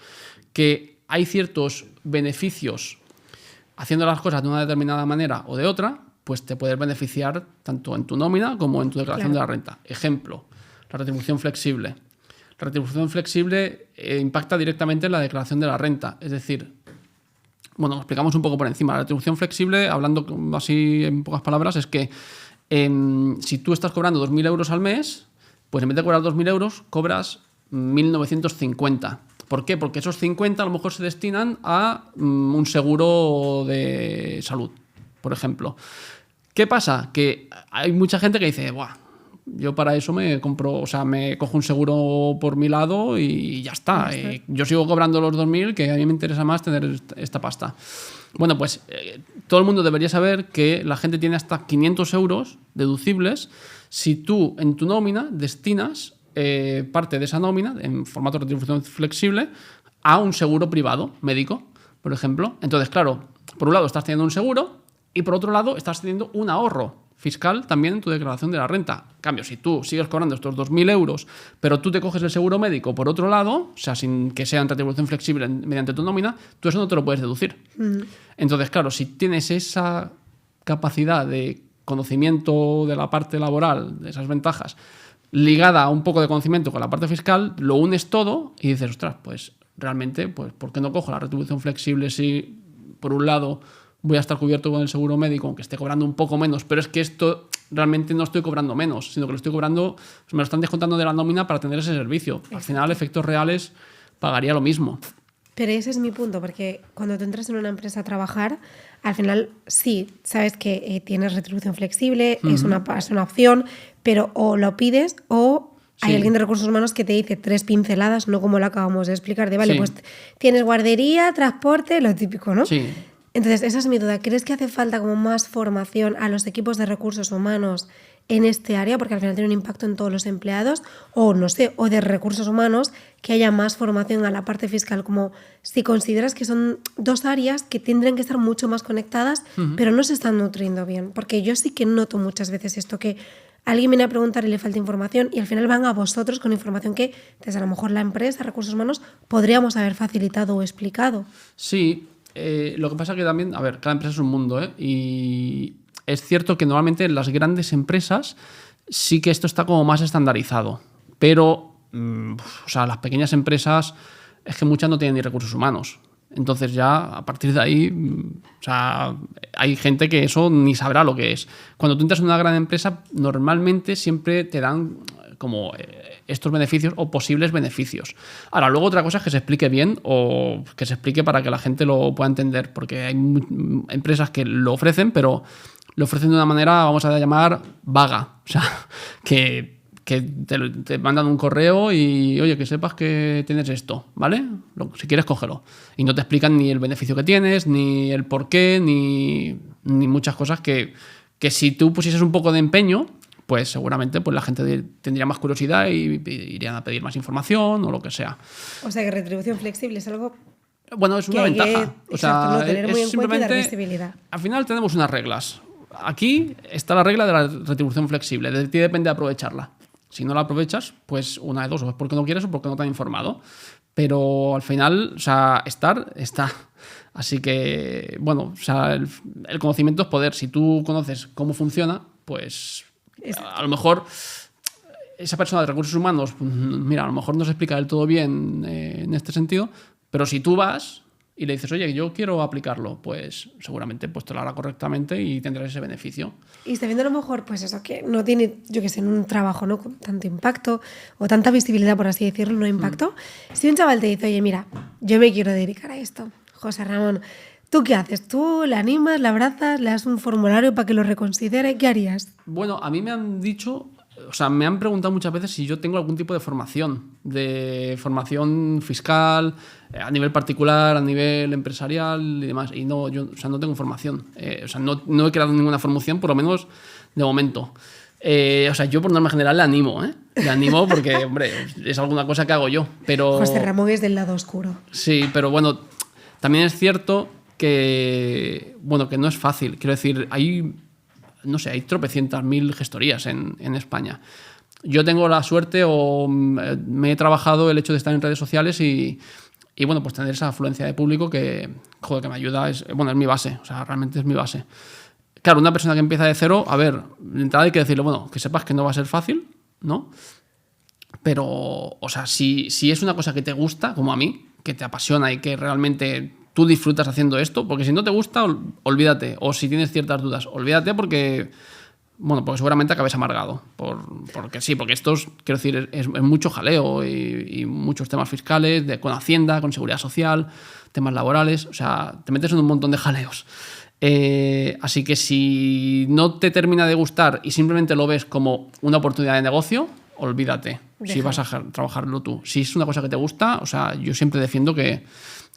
que hay ciertos beneficios haciendo las cosas de una determinada manera o de otra, pues te puedes beneficiar tanto en tu nómina como en tu declaración de la renta. Ejemplo, la retribución flexible. La retribución flexible impacta directamente en la declaración de la renta. Es decir, bueno, lo explicamos un poco por encima. La retribución flexible, hablando así en pocas palabras, es que si tú estás cobrando 2.000 euros al mes, pues en vez de cobrar 2.000 euros, cobras 1.950. ¿Por qué? Porque esos 50 a lo mejor se destinan a un seguro de salud, por ejemplo. ¿Qué pasa? Que hay mucha gente que dice, buah, yo para eso me compro, o sea, me cojo un seguro por mi lado y ya está. Yo sigo cobrando los 2.000, que a mí me interesa más tener esta pasta. Bueno, pues todo el mundo debería saber que la gente tiene hasta 500 euros deducibles si tú en tu nómina destinas parte de esa nómina en formato de retribución flexible a un seguro privado médico, por ejemplo. Entonces, claro, por un lado estás teniendo un seguro y por otro lado estás teniendo un ahorro fiscal también en tu declaración de la renta. En cambio, si tú sigues cobrando estos 2.000 euros, pero tú te coges el seguro médico por otro lado, o sea, sin que sea en retribución flexible mediante tu nómina, tú eso no te lo puedes deducir. Entonces, claro, si tienes esa capacidad de conocimiento de la parte laboral, de esas ventajas, ligada a un poco de conocimiento con la parte fiscal, lo unes todo y dices, ostras, pues realmente, pues ¿por qué no cojo la retribución flexible si por un lado voy a estar cubierto con el seguro médico, aunque esté cobrando un poco menos, pero es que esto realmente no estoy cobrando menos, sino que lo estoy cobrando, me lo están descontando de la nómina para tener ese servicio. Al final, efectos reales, pagaría lo mismo. Pero ese es mi punto, porque cuando tú entras en una empresa a trabajar, al final sí, sabes que tienes retribución flexible, es una opción, pero o lo pides o hay alguien de recursos humanos que te dice 3 pinceladas, no como lo acabamos de explicar, de vale, pues tienes guardería, transporte, lo típico, ¿no? Sí. Entonces, esa es mi duda. ¿Crees que hace falta como más formación a los equipos de recursos humanos en este área, porque al final tiene un impacto en todos los empleados, o no sé, o de recursos humanos, que haya más formación a la parte fiscal, como si consideras que son dos áreas que tendrían que estar mucho más conectadas, pero no se están nutriendo bien, porque yo sí que noto muchas veces esto, que alguien viene a preguntar y le falta información y al final van a vosotros con información que desde a lo mejor la empresa, recursos humanos, podríamos haber facilitado o explicado. Sí, lo que pasa que también, a ver, cada empresa es un mundo, ¿eh? Y es cierto que normalmente en las grandes empresas sí que esto está como más estandarizado, pero o sea, las pequeñas empresas es que muchas no tienen ni recursos humanos. Entonces ya a partir de ahí, o sea, hay gente que eso ni sabrá lo que es. Cuando tú entras en una gran empresa, normalmente siempre te dan como estos beneficios o posibles beneficios. Ahora, luego otra cosa es que se explique bien o que se explique para que la gente lo pueda entender, porque hay empresas que lo ofrecen, pero lo ofrecen de una manera, vamos a llamar, vaga. O sea, que te mandan un correo y, oye, que sepas que tienes esto, ¿vale? Si quieres, cógelo. Y no te explican ni el beneficio que tienes, ni el por qué, ni muchas cosas que si tú pusieses un poco de empeño, pues seguramente pues la gente tendría más curiosidad y irían a pedir más información o lo que sea. O sea, que retribución flexible es algo... Bueno, es una ventaja. O sea, no tener muy en cuenta y dar visibilidad. Al final tenemos unas reglas. Aquí está la regla de la retribución flexible. De ti depende aprovecharla. Si no la aprovechas, pues una de dos, o es porque no quieres o porque no te han informado. Pero al final, o sea, está. Así que, bueno, o sea, el conocimiento es poder. Si tú conoces cómo funciona, pues a lo mejor esa persona de recursos humanos, mira, a lo mejor no se explica del todo bien en este sentido, pero si tú vas y le dices, oye, yo quiero aplicarlo, pues seguramente pues te lo hará correctamente y tendrás ese beneficio. Y está viendo a lo mejor, pues eso, que no tiene, yo que sé, en un trabajo, ¿no?, con tanto impacto o tanta visibilidad, por así decirlo, no impacto. Si un chaval te dice, oye, mira, yo me quiero dedicar a esto, José Ramón, ¿tú qué haces? ¿Tú le animas, le abrazas, le das un formulario para que lo reconsidere? ¿Qué harías? Bueno, a mí me han dicho... O sea, me han preguntado muchas veces si yo tengo algún tipo de formación fiscal, a nivel particular, a nivel empresarial y demás. Y no, yo, o sea, no tengo formación. O sea, no he creado ninguna formación, por lo menos de momento. O sea, yo por norma general le animo, ¿eh? Le animo porque, hombre, es alguna cosa que hago yo. Pero... José Ramón es del lado oscuro. Sí, pero bueno, también es cierto que, bueno, que no es fácil. Quiero decir, hay tropecientas mil gestorías en España. Yo tengo la suerte o me he trabajado el hecho de estar en redes sociales y bueno, pues tener esa afluencia de público que, joder, que me ayuda, es mi base, o sea, realmente es mi base. Claro, una persona que empieza de cero, a ver, de entrada hay que decirle, bueno, que sepas que no va a ser fácil, ¿no? Pero, o sea, si es una cosa que te gusta, como a mí, que te apasiona y que realmente tú disfrutas haciendo esto, porque si no te gusta, olvídate. O si tienes ciertas dudas, olvídate porque seguramente acabes amargado. Porque sí, porque esto quiero decir, es mucho jaleo y muchos temas fiscales, con Hacienda, con Seguridad Social, temas laborales, o sea, te metes en un montón de jaleos. Así que si no te termina de gustar y simplemente lo ves como una oportunidad de negocio, olvídate. Si vas a trabajarlo tú. Si es una cosa que te gusta, o sea, yo siempre defiendo que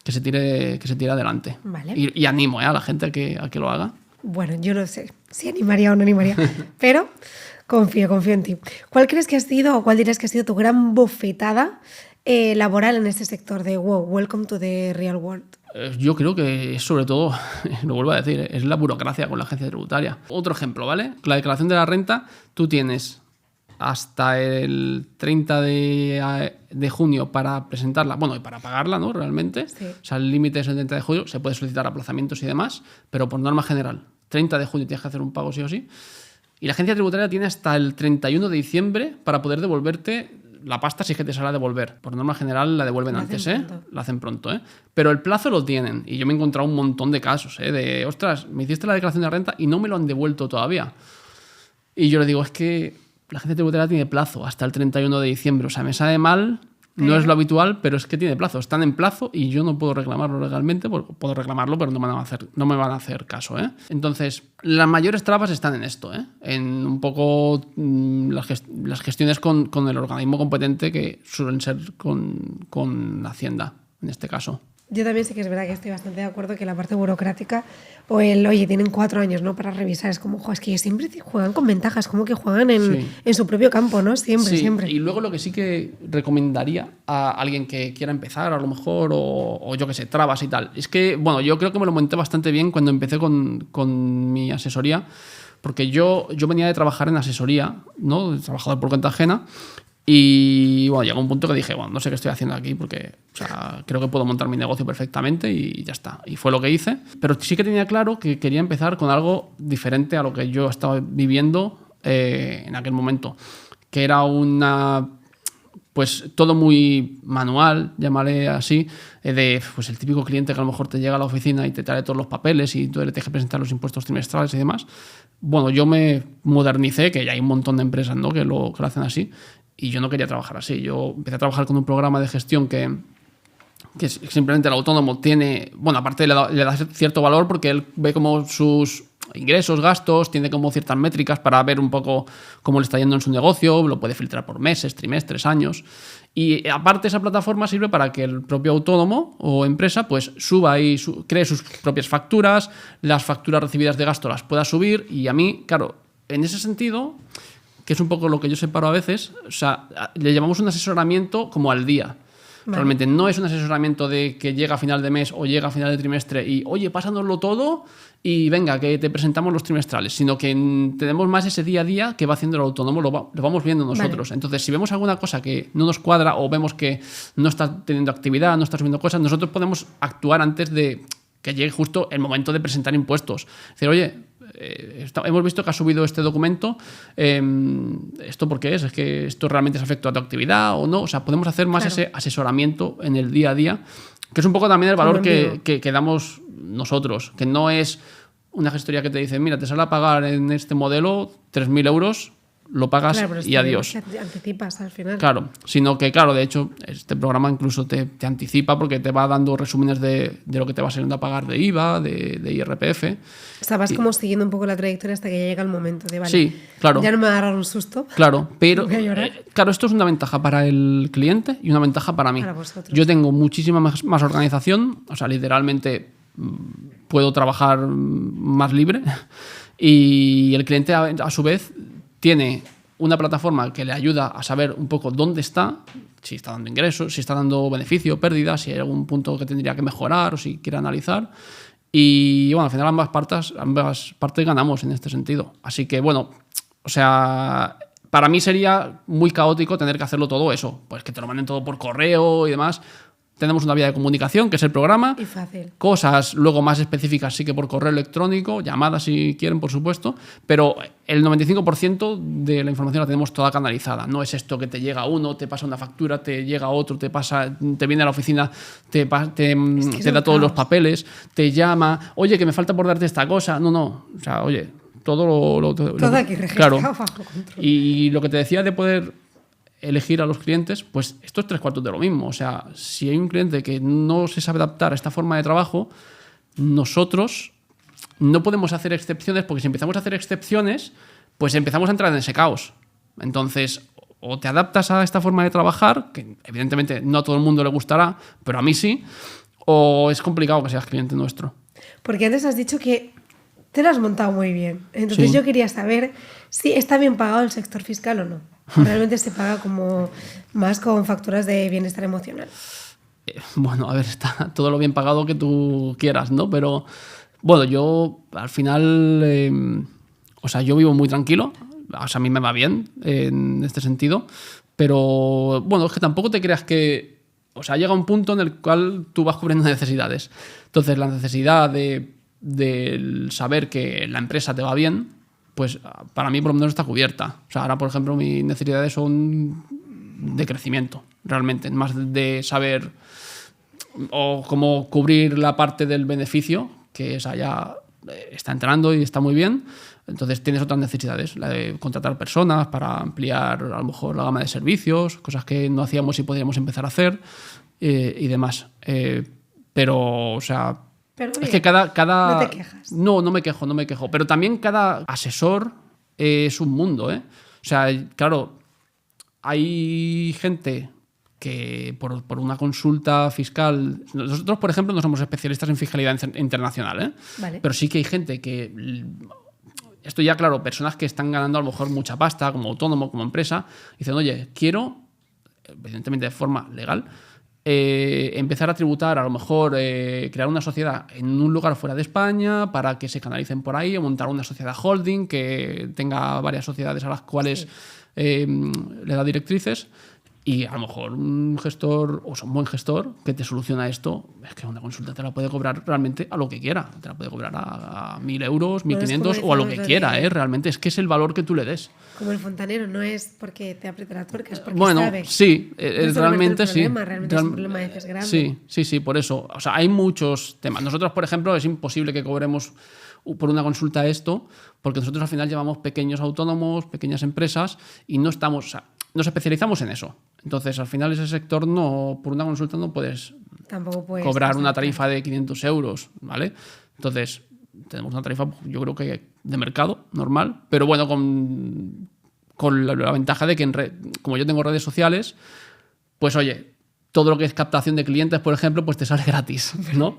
se tire adelante. Vale. Y animo a la gente a que lo haga. Bueno, yo no sé si animaría o no animaría, pero confío en ti. ¿Cuál crees que ha sido o cuál dirías que ha sido tu gran bofetada laboral en este sector de wow, welcome to the real world? Yo creo que es sobre todo, lo vuelvo a decir, es la burocracia con la agencia tributaria. Otro ejemplo, ¿vale? La declaración de la renta, tú tienes hasta el 30 de junio para presentarla, bueno, y para pagarla, ¿no? Realmente. Sí. O sea, el límite es el 30 de julio, se puede solicitar aplazamientos y demás, pero por norma general, 30 de junio tienes que hacer un pago sí o sí. Y la agencia tributaria tiene hasta el 31 de diciembre para poder devolverte la pasta si es que te sale a devolver. Por norma general la devuelven antes, la hacen pronto, ¿eh? Pero el plazo lo tienen. Y yo me he encontrado un montón de casos, de, ostras, me hiciste la declaración de renta y no me lo han devuelto todavía. Y yo le digo, es que la agencia tributaria tiene plazo hasta el 31 de diciembre. O sea, me sabe mal, no es lo habitual, pero es que tiene plazo. Están en plazo y yo no puedo reclamarlo legalmente. Puedo reclamarlo, pero no me van a hacer caso, ¿eh? Entonces, las mayores trabas están en esto, ¿eh? En un poco las gestiones con el organismo competente que suelen ser con Hacienda, en este caso. Yo también sí que es verdad que estoy bastante de acuerdo que la parte burocrática o el, oye, tienen 4 años, ¿no? Para revisar, es como, jo, es que siempre juegan con ventajas, como que juegan en su propio campo, ¿no? Siempre, Sí, siempre. y luego lo que sí que recomendaría a alguien que quiera empezar, a lo mejor, o yo que sé, trabas y tal, es que, bueno, yo creo que me lo monté bastante bien cuando empecé con mi asesoría, porque yo venía de trabajar en asesoría, ¿no? Trabajador por cuenta ajena. Y bueno, llegó un punto que dije, bueno, no sé qué estoy haciendo aquí porque, o sea, creo que puedo montar mi negocio perfectamente y ya está. Y fue lo que hice. Pero sí que tenía claro que quería empezar con algo diferente a lo que yo estaba viviendo en aquel momento. Que era pues todo muy manual, llamaré así, de pues el típico cliente que a lo mejor te llega a la oficina y te trae todos los papeles y tú le tienes que presentar los impuestos trimestrales y demás. Bueno, yo me modernicé, que ya hay un montón de empresas, ¿no? que lo hacen así. Y yo no quería trabajar así. Yo empecé a trabajar con un programa de gestión que simplemente el autónomo tiene... Bueno, aparte le da cierto valor porque él ve como sus ingresos, gastos, tiene como ciertas métricas para ver un poco cómo le está yendo en su negocio, lo puede filtrar por meses, trimestres, años. Y aparte esa plataforma sirve para que el propio autónomo o empresa pues suba y cree sus propias facturas, las facturas recibidas de gasto las pueda subir y a mí, claro, en ese sentido... que es un poco lo que yo separo a veces, o sea, le llamamos un asesoramiento como al día. Vale. Realmente no es un asesoramiento de que llega a final de mes o llega a final de trimestre y, oye, pásanoslo todo y venga, que te presentamos los trimestrales, sino que tenemos más ese día a día que va haciendo el autónomo, lo vamos viendo nosotros. Vale. Entonces, si vemos alguna cosa que no nos cuadra o vemos que no está teniendo actividad, no está subiendo cosas, nosotros podemos actuar antes de que llegue justo el momento de presentar impuestos. Es decir, oye, hemos visto que has subido este documento, ¿esto por qué es? ¿Es que esto realmente se afecta a tu actividad o no? O sea, podemos hacer más ese asesoramiento en el día a día, que es un poco también el valor que damos nosotros, que no es una gestoría que te dice, mira, te sale a pagar en este modelo 3.000 euros, lo pagas y adiós. Te anticipas al final. Claro, sino que, claro, de hecho, este programa incluso te anticipa porque te va dando resúmenes de lo que te va saliendo a pagar de IVA, de IRPF. O sea, vas como siguiendo un poco la trayectoria hasta que ya llega el momento de, vale, sí, claro. Ya no me va a dar un susto. Claro, pero claro, esto es una ventaja para el cliente y una ventaja para mí. Para vosotros. Yo tengo muchísima más organización, o sea, literalmente puedo trabajar más libre y el cliente a su vez tiene una plataforma que le ayuda a saber un poco dónde está, si está dando ingresos, si está dando beneficio, pérdida, si hay algún punto que tendría que mejorar o si quiere analizar. Y bueno, al final ambas partes ganamos en este sentido. Así que bueno, o sea, para mí sería muy caótico tener que hacerlo todo eso, pues que te lo manden todo por correo y demás. Tenemos una vía de comunicación, que es el programa. Y fácil. Cosas luego más específicas sí que por correo electrónico, llamadas si quieren, por supuesto, pero el 95% de la información la tenemos toda canalizada. No es esto que te llega uno, te pasa una factura, te llega otro, te viene a la oficina, te da todos los papeles, te llama, oye, que me falta por darte esta cosa. No, o sea, oye, todo aquí registrado, claro. Bajo control. Y lo que te decía de poder elegir a los clientes, pues esto es 3/4 de lo mismo. O sea, si hay un cliente que no se sabe adaptar a esta forma de trabajo, nosotros no podemos hacer excepciones, porque si empezamos a hacer excepciones, pues empezamos a entrar en ese caos. Entonces, o te adaptas a esta forma de trabajar, que evidentemente no a todo el mundo le gustará, pero a mí sí, o es complicado que seas cliente nuestro. Porque antes has dicho que te lo has montado muy bien. Entonces Sí. Yo quería saber si está bien pagado el sector fiscal o no. Realmente se paga como más con facturas de bienestar emocional. Bueno, a ver, está todo lo bien pagado que tú quieras, ¿no? Pero bueno, yo al final, o sea, yo vivo muy tranquilo, o sea, a mí me va bien en este sentido, pero bueno, es que tampoco te creas que, o sea, llega un punto en el cual tú vas cubriendo necesidades. Entonces, la necesidad de saber que la empresa te va bien, pues para mí por lo menos está cubierta. O sea, ahora, por ejemplo, mis necesidades son de crecimiento, realmente, más de saber o cómo cubrir la parte del beneficio, que esa ya está entrando y está muy bien. Entonces tienes otras necesidades, la de contratar personas para ampliar a lo mejor la gama de servicios, cosas que no hacíamos y podríamos empezar a hacer y demás. Pero, o sea, Pero bien, es que cada... no te quejas. No me quejo. Pero también cada asesor es un mundo, ¿eh? O sea, claro, hay gente que por una consulta fiscal... Nosotros, por ejemplo, no somos especialistas en fiscalidad internacional, ¿eh? Vale. Pero sí que hay gente que... Esto ya, claro, personas que están ganando a lo mejor mucha pasta, como autónomo, como empresa, dicen, oye, quiero, evidentemente de forma legal, empezar a tributar, a lo mejor crear una sociedad en un lugar fuera de España para que se canalicen por ahí, o montar una sociedad holding que tenga varias sociedades a las cuales le da directrices. Y a lo mejor un gestor, o sea, un buen gestor que te soluciona esto, es que una consulta te la puede cobrar realmente a lo que quiera. Te la puede cobrar a 1.000 euros, 1.500 o a lo que quiera. Realmente es que es el valor que tú le des. Como el fontanero, no es porque te aprieta la tuerca, es porque bueno, sabe. Sí, No realmente sí. Realmente es un problema de veces grande. Sí, por eso. O sea, hay muchos temas. Nosotros, por ejemplo, es imposible que cobremos por una consulta esto, porque nosotros al final llevamos pequeños autónomos, pequeñas empresas y no estamos... O sea, nos especializamos en eso. Entonces, al final, ese sector por una consulta no puedes cobrar una tarifa de 500 euros, ¿vale? Entonces, tenemos una tarifa, yo creo que de mercado, normal, pero bueno, con la ventaja de que, como yo tengo redes sociales, pues oye, todo lo que es captación de clientes, por ejemplo, pues te sale gratis, ¿no?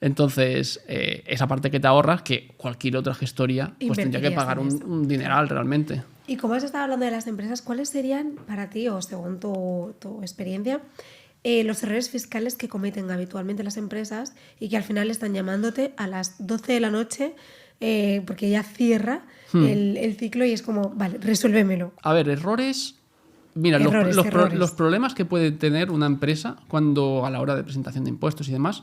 Entonces, esa parte que te ahorras, que cualquier otra gestoría, pues tendría que pagar un dineral realmente. Y como has estado hablando de las empresas, ¿cuáles serían para ti, o según tu experiencia, los errores fiscales que cometen habitualmente las empresas y que al final están llamándote a las 12 de la noche porque ya cierra el ciclo y es como, vale, resuélvemelo? A ver, errores... Mira, los problemas que puede tener una empresa cuando a la hora de presentación de impuestos y demás,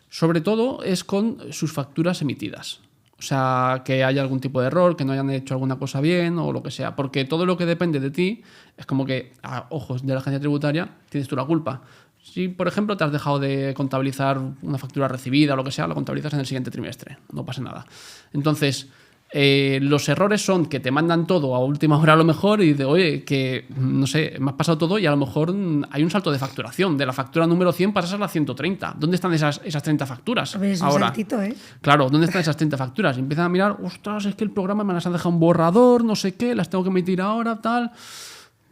sobre todo es con sus facturas emitidas. O sea, que haya algún tipo de error, que no hayan hecho alguna cosa bien o lo que sea. Porque todo lo que depende de ti es como que, a ojos de la agencia tributaria, tienes tú la culpa. Si, por ejemplo, te has dejado de contabilizar una factura recibida o lo que sea, la contabilizas en el siguiente trimestre. No pasa nada. Entonces... los errores son que te mandan todo a última hora a lo mejor y de oye, que no sé, me has pasado todo y a lo mejor hay un salto de facturación. De la factura número 100 pasas a la 130. ¿Dónde están esas 30 facturas? A ver, es ahora? Un saltito, ¿eh? Claro, ¿dónde están esas 30 facturas? Y empiezan a mirar, ostras, es que el programa me las ha dejado un borrador, no sé qué, las tengo que emitir ahora, tal...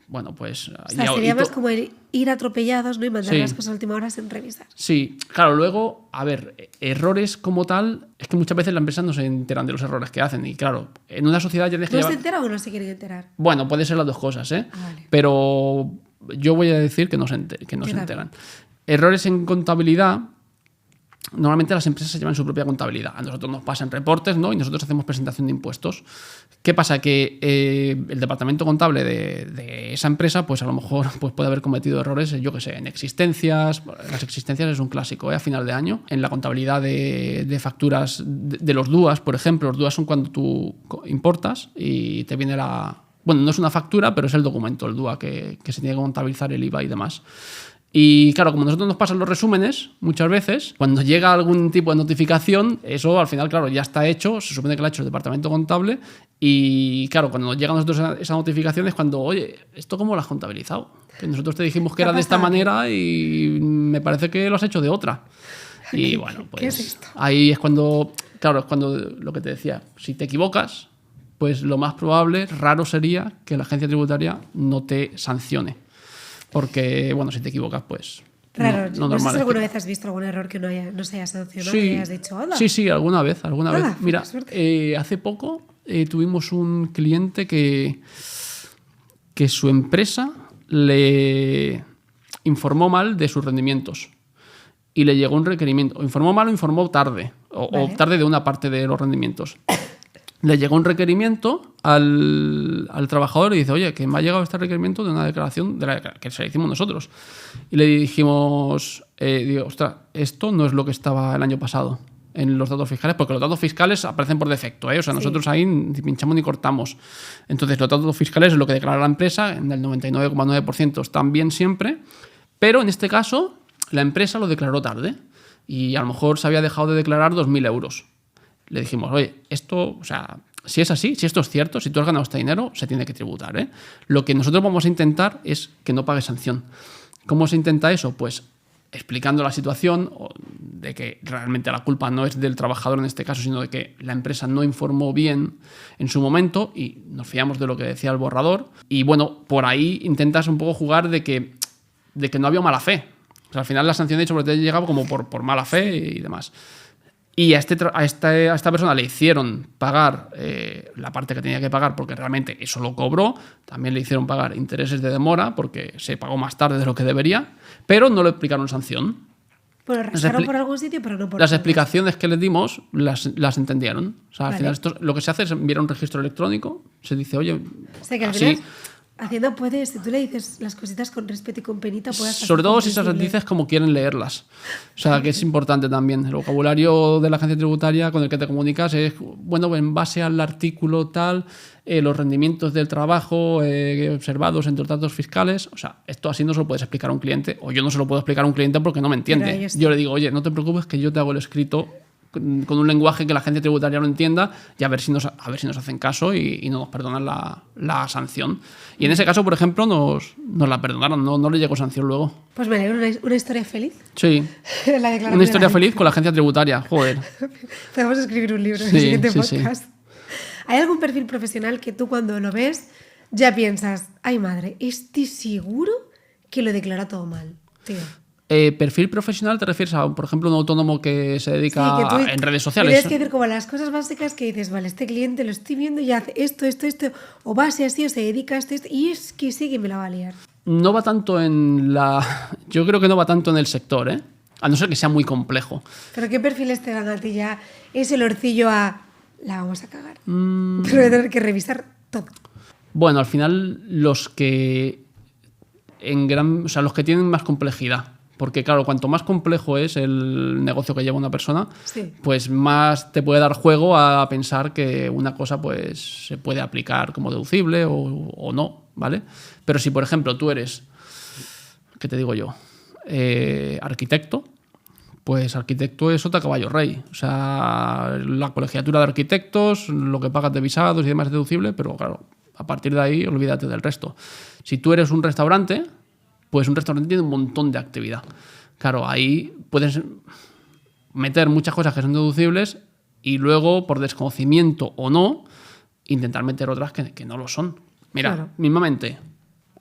Bueno, pues... O sea, sería más como ir atropellados, ¿no? Y mandar las cosas a última hora sin revisar. Sí, claro, luego, a ver, errores como tal, es que muchas veces las empresas no se enteran de los errores que hacen. Y claro, en una sociedad ya tienes que ¿No se enteran o no se quieren enterar? Bueno, puede ser las dos cosas, ¿eh? Vale. Pero yo voy a decir que no se enteran. Errores en contabilidad... Normalmente las empresas se llevan su propia contabilidad. A nosotros nos pasan reportes, ¿no? Y nosotros hacemos presentación de impuestos. ¿Qué pasa? Que el departamento contable de esa empresa, pues a lo mejor pues puede haber cometido errores, yo qué sé, en existencias. Las existencias es un clásico, a final de año. En la contabilidad de facturas de los DUAs, por ejemplo. Los DUAs son cuando tú importas y te viene la... Bueno, no es una factura, pero es el documento, el DUA, que se tiene que contabilizar el IVA y demás. Y claro, como a nosotros nos pasan los resúmenes, muchas veces, cuando llega algún tipo de notificación, eso al final, claro, ya está hecho, se supone que lo ha hecho el departamento contable y claro, cuando nos llega a nosotros esa notificación es cuando, oye, ¿esto cómo lo has contabilizado? Que nosotros te dijimos que era de esta manera y me parece que lo has hecho de otra. Y bueno, pues ¿Qué es esto? Ahí es cuando, claro, es cuando lo que te decía, si te equivocas, pues lo más probable, raro sería que la agencia tributaria no te sancione. Porque, bueno, si te equivocas, pues... Claro, no sé si alguna vez vez has visto algún error que no se haya sancionado y hayas dicho, hola. Sí, alguna vez. Mira, hace poco tuvimos un cliente que su empresa le informó mal de sus rendimientos y le llegó un requerimiento. O informó mal o informó tarde, o tarde de una parte de los rendimientos. Le llegó un requerimiento al trabajador y dice, oye, que me ha llegado este requerimiento de una declaración que se la hicimos nosotros. Y le dijimos, ostras, esto no es lo que estaba el año pasado en los datos fiscales, porque los datos fiscales aparecen por defecto, ¿eh? O sea, nosotros ahí ni pinchamos ni cortamos. Entonces, los datos fiscales es lo que declara la empresa, en el 99,9% están bien siempre, pero en este caso la empresa lo declaró tarde y a lo mejor se había dejado de declarar 2.000 euros. Le dijimos, oye, esto, o sea, si es así, si esto es cierto, si tú has ganado este dinero, se tiene que tributar, ¿eh? Lo que nosotros vamos a intentar es que no pague sanción. ¿Cómo se intenta eso? Pues explicando la situación de que realmente la culpa no es del trabajador en este caso, sino de que la empresa no informó bien en su momento y nos fiamos de lo que decía el borrador. Y bueno, por ahí intentas un poco jugar de que de que no había mala fe. O sea, al final la sanción de hecho llegaba como por mala fe y demás. Y a esta persona le hicieron pagar la parte que tenía que pagar porque realmente eso lo cobró. También le hicieron pagar intereses de demora porque se pagó más tarde de lo que debería, pero no le aplicaron sanción. Bueno, rascaron por algún sitio, pero no por Las todos. explicaciones que les dimos las entendieron. O sea, al Vale. final lo que se hace es enviar un registro electrónico, se dice, oye, O sea, que al así... final, Hacienda puede, si tú le dices las cositas con respeto y con penita, puede hasta Sobre ser todo si se las comprensible. dices como quieren leerlas. O sea, que es importante también. El vocabulario de la agencia tributaria con el que te comunicas es, bueno, en base al artículo tal, los rendimientos del trabajo observados entre los datos fiscales. O sea, esto así no se lo puedes explicar a un cliente, o yo no se lo puedo explicar a un cliente porque no me Pero entiende. ellos sí. Yo le digo, oye, no te preocupes que yo te hago el escrito con un lenguaje que la agencia tributaria no entienda y a ver si nos hacen caso y no nos perdonan la sanción. Y en ese caso, por ejemplo, nos la perdonaron, no le llegó sanción luego. Pues me alegro, una historia feliz. Sí, La declaración una historia de la feliz con la agencia tributaria, joder. Podemos escribir un libro en Sí, el siguiente sí, sí. podcast. ¿Hay algún perfil profesional que tú cuando lo ves ya piensas, ay madre, estoy seguro que lo declara todo mal, tío? Perfil profesional te refieres a, por ejemplo, un autónomo que se dedica Sí, que tú en redes me sociales. tienes que decir como las cosas básicas que dices, vale, este cliente lo estoy viendo y hace esto, o va así, o se dedica a esto, y es que sí que me la va a liar. No va tanto en la... Yo creo que no va tanto en el sector, ¿eh? A no ser que sea muy complejo. ¿Pero qué perfiles te dan a ti ya ese olorcillo a la vamos a cagar? Pero voy a tener que revisar todo. Bueno, al final los que los que tienen más complejidad. Porque claro, cuanto más complejo es el negocio que lleva una persona, Sí. pues más te puede dar juego a pensar que una cosa pues se puede aplicar como deducible o no, ¿vale? Pero si, por ejemplo, tú eres, ¿qué te digo yo? Arquitecto, pues arquitecto es sota caballo rey. O sea, la colegiatura de arquitectos, lo que pagas de visados y demás es deducible, pero claro, a partir de ahí olvídate del resto. Si tú eres un restaurante, pues un restaurante tiene un montón de actividad. Claro, ahí puedes meter muchas cosas que son deducibles y luego, por desconocimiento o no, intentar meter otras que no lo son. Mira, Claro. mismamente,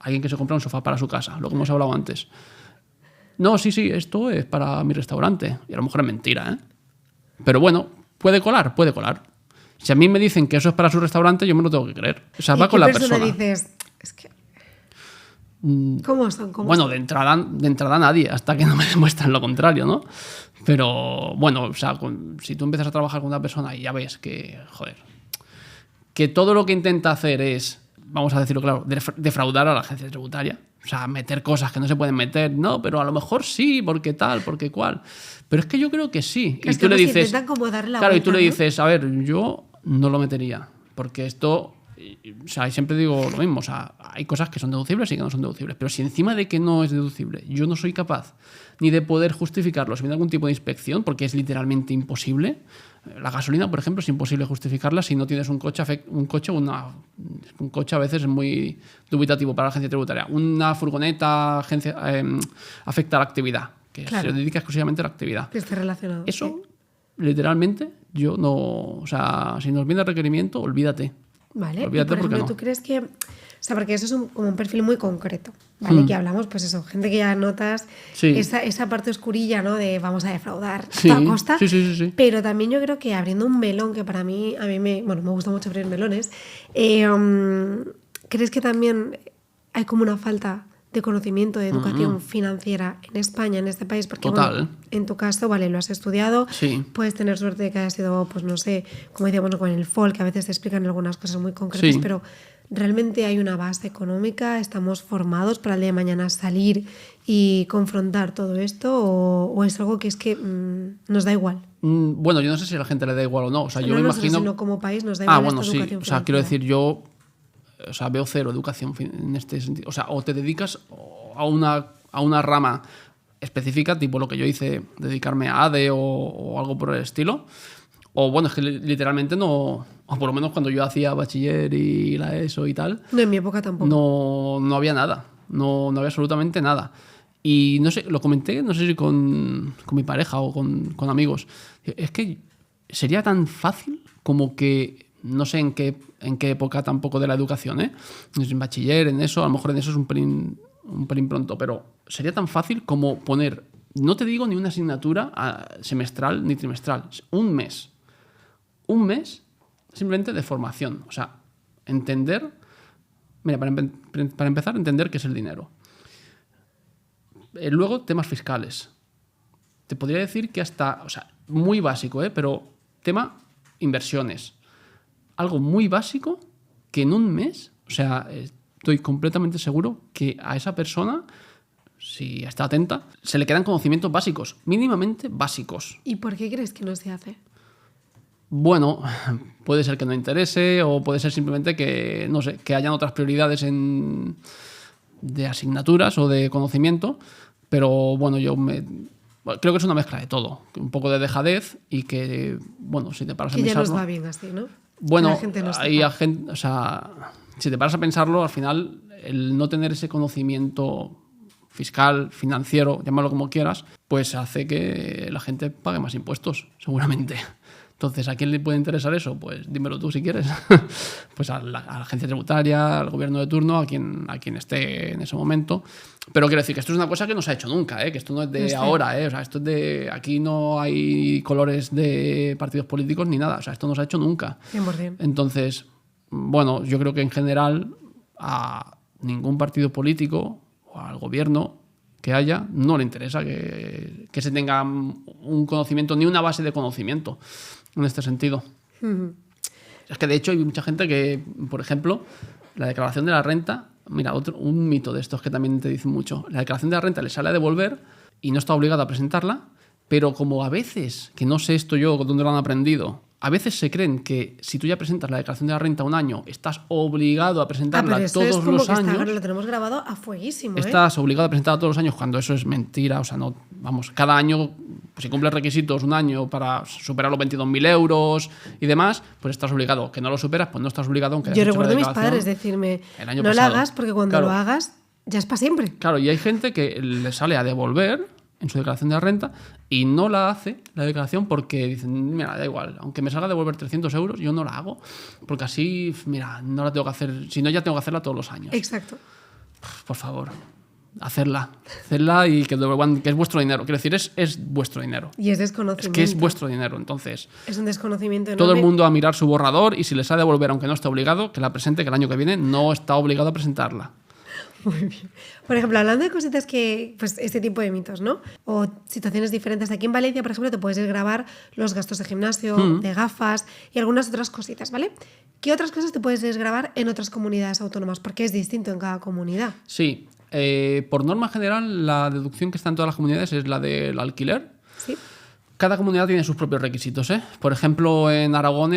alguien que se compra un sofá para su casa, lo que hemos hablado antes. No, sí, esto es para mi restaurante. Y a lo mejor es mentira, ¿eh? Pero bueno, puede colar. Si a mí me dicen que eso es para su restaurante, yo me lo tengo que creer. O sea, ¿Y va qué con la persona persona. dices, es que... ¿Cómo son? Bueno, son? de entrada nadie, hasta que no me demuestran lo contrario, ¿no? Pero bueno, o sea, si tú empiezas a trabajar con una persona y ya ves que, joder, que todo lo que intenta hacer es, vamos a decirlo claro, defraudar a la agencia tributaria. O sea, meter cosas que no se pueden meter. No, pero a lo mejor sí, porque tal, porque cual. Pero es que yo creo que sí. Es Y que tú le pues dices... intentan como darle la Claro, y vuelta, tú le ¿no? dices, a ver, yo no lo metería. Porque esto... O sea, siempre digo lo mismo. O sea, hay cosas que son deducibles y que no son deducibles. Pero si encima de que no es deducible, yo no soy capaz ni de poder justificarlo sin algún tipo de inspección, porque es literalmente imposible. La gasolina, por ejemplo, es imposible justificarla si no tienes un coche a veces es muy dubitativo para la agencia tributaria. Una furgoneta afecta a la actividad, que Claro. se dedica exclusivamente a la actividad. Que esté relacionado. Eso, sí. literalmente, yo no... O sea, si nos viene el requerimiento, olvídate. Vale, y Olvídate por porque ejemplo, no. ¿tú crees que...? O sea, porque eso es como un perfil muy concreto, ¿vale? Que hablamos, pues eso, gente que ya notas Sí. esa parte oscurilla, ¿no? De vamos a defraudar Sí, a toda costa. sí. Pero también yo creo que abriendo un melón, que para mí, me gusta mucho abrir melones, ¿crees que también hay como una falta de conocimiento, de educación financiera en España, en este país? Porque, Total. bueno, en tu caso, vale, lo has estudiado, Sí. puedes tener suerte de que hayas sido, pues no sé, como decíamos, ¿no? Con el FOL, que a veces te explican algunas cosas muy concretas, Sí. pero ¿realmente hay una base económica? ¿Estamos formados para el día de mañana salir y confrontar todo esto? ¿O es algo que es que nos da igual? Bueno, yo no sé si a la gente le da igual o no. O sea, yo no me nosotros, imagino... sino como país nos da igual bueno, esta sí. educación O sea, quiero financiera. decir, yo... O sea, veo cero educación en este sentido. O sea, o te dedicas a una rama específica, tipo lo que yo hice, dedicarme a ADE o algo por el estilo. O bueno, es que literalmente no... O por lo menos cuando yo hacía bachiller y la ESO y tal, No, en mi época tampoco. no había nada. No había absolutamente nada. Y no sé, lo comenté, no sé si con mi pareja o con amigos. Es que sería tan fácil como que... No sé en qué época tampoco de la educación, ¿eh? En bachiller, en eso, a lo mejor en eso es un pelín un pelín pronto, pero sería tan fácil como poner, no te digo ni una asignatura semestral ni trimestral, un mes simplemente de formación, o sea, entender, mira, para empezar, entender qué es el dinero. Luego, temas fiscales. Te podría decir que hasta, o sea, muy básico, pero tema inversiones. Algo muy básico que en un mes, o sea, estoy completamente seguro que a esa persona, si está atenta, se le quedan conocimientos básicos, mínimamente básicos. ¿Y por qué crees que no se hace? Bueno, puede ser que no interese o puede ser simplemente que, no sé, que hayan otras prioridades de asignaturas o de conocimiento, pero bueno, creo que es una mezcla de todo, un poco de dejadez y que, bueno, si te paras a pensarlo... Que ya nos va bien así, ¿no? Bueno, la gente no hay gente, o sea, si te paras a pensarlo, al final el no tener ese conocimiento fiscal, financiero, llámalo como quieras, pues hace que la gente pague más impuestos, seguramente. Entonces, ¿a quién le puede interesar eso? Pues dímelo tú si quieres. Pues a la agencia tributaria, al gobierno de turno, a quien esté en ese momento. Pero quiero decir que esto es una cosa que no se ha hecho nunca, que esto no es de ahora, o sea, esto es de... Aquí no hay colores de partidos políticos ni nada, o sea, esto no se ha hecho nunca. 100%. Entonces, bueno, yo creo que en general a ningún partido político o al gobierno que haya, no le interesa que se tenga un conocimiento, ni una base de conocimiento en este sentido. Es que de hecho hay mucha gente que, por ejemplo, la declaración de la renta, mira, un mito de estos que también te dicen mucho, la declaración de la renta le sale a devolver y no está obligado a presentarla, pero como a veces, que no sé esto yo dónde lo han aprendido, a veces se creen que si tú ya presentas la declaración de la renta un año, estás obligado a presentarla pero todos es como los que años. lo tenemos grabado a fueguísimo. Estás obligado a presentarla todos los años cuando eso es mentira. O sea, no, vamos, cada año, pues si cumples requisitos un año para superar los 22.000 euros y demás, pues estás obligado. Que no lo superas, pues no estás obligado. Aunque Yo recuerdo a mis padres decirme, no la hagas porque cuando lo hagas ya es para siempre. Claro, y hay gente que le sale a devolver en su declaración de la renta y no la hace la declaración porque dicen, mira, da igual, aunque me salga a devolver 300 euros, yo no la hago porque así, mira, no la tengo que hacer, si no ya tengo que hacerla todos los años. Exacto. Por favor, hacerla y que devuelvan, que es vuestro dinero. Quiero decir, es vuestro dinero. Y es desconocimiento. Es que es vuestro dinero, entonces... Es un desconocimiento enorme. Todo el mundo a mirar su borrador y si les ha de devolver, aunque no esté obligado, que la presente, que el año que viene no está obligado a presentarla. Muy bien. Por ejemplo, hablando de cositas que, pues este tipo de mitos, ¿no? O situaciones diferentes. Aquí en Valencia, por ejemplo, te puedes grabar los gastos de gimnasio, de gafas y algunas otras cositas, ¿vale? ¿Qué otras cosas te puedes desgravar en otras comunidades autónomas? Porque es distinto en cada comunidad. Sí. Por norma general, la deducción que está en todas las comunidades es la del alquiler. Sí. Cada comunidad tiene sus propios requisitos, ¿eh? Por ejemplo, en Aragón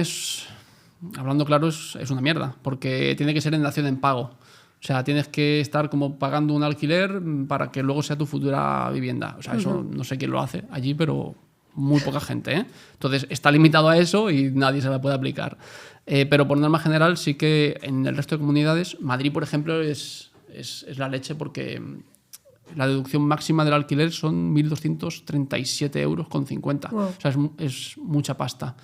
hablando claro, es una mierda, porque tiene que ser en dación en pago. O sea, tienes que estar como pagando un alquiler para que luego sea tu futura vivienda. O sea, eso no sé quién lo hace allí, pero muy poca gente, ¿eh? Entonces, está limitado a eso y nadie se la puede aplicar. Pero por norma general, sí que en el resto de comunidades, Madrid, por ejemplo, es la leche porque la deducción máxima del alquiler son 1.237,50 euros. Wow. O sea, es mucha pasta.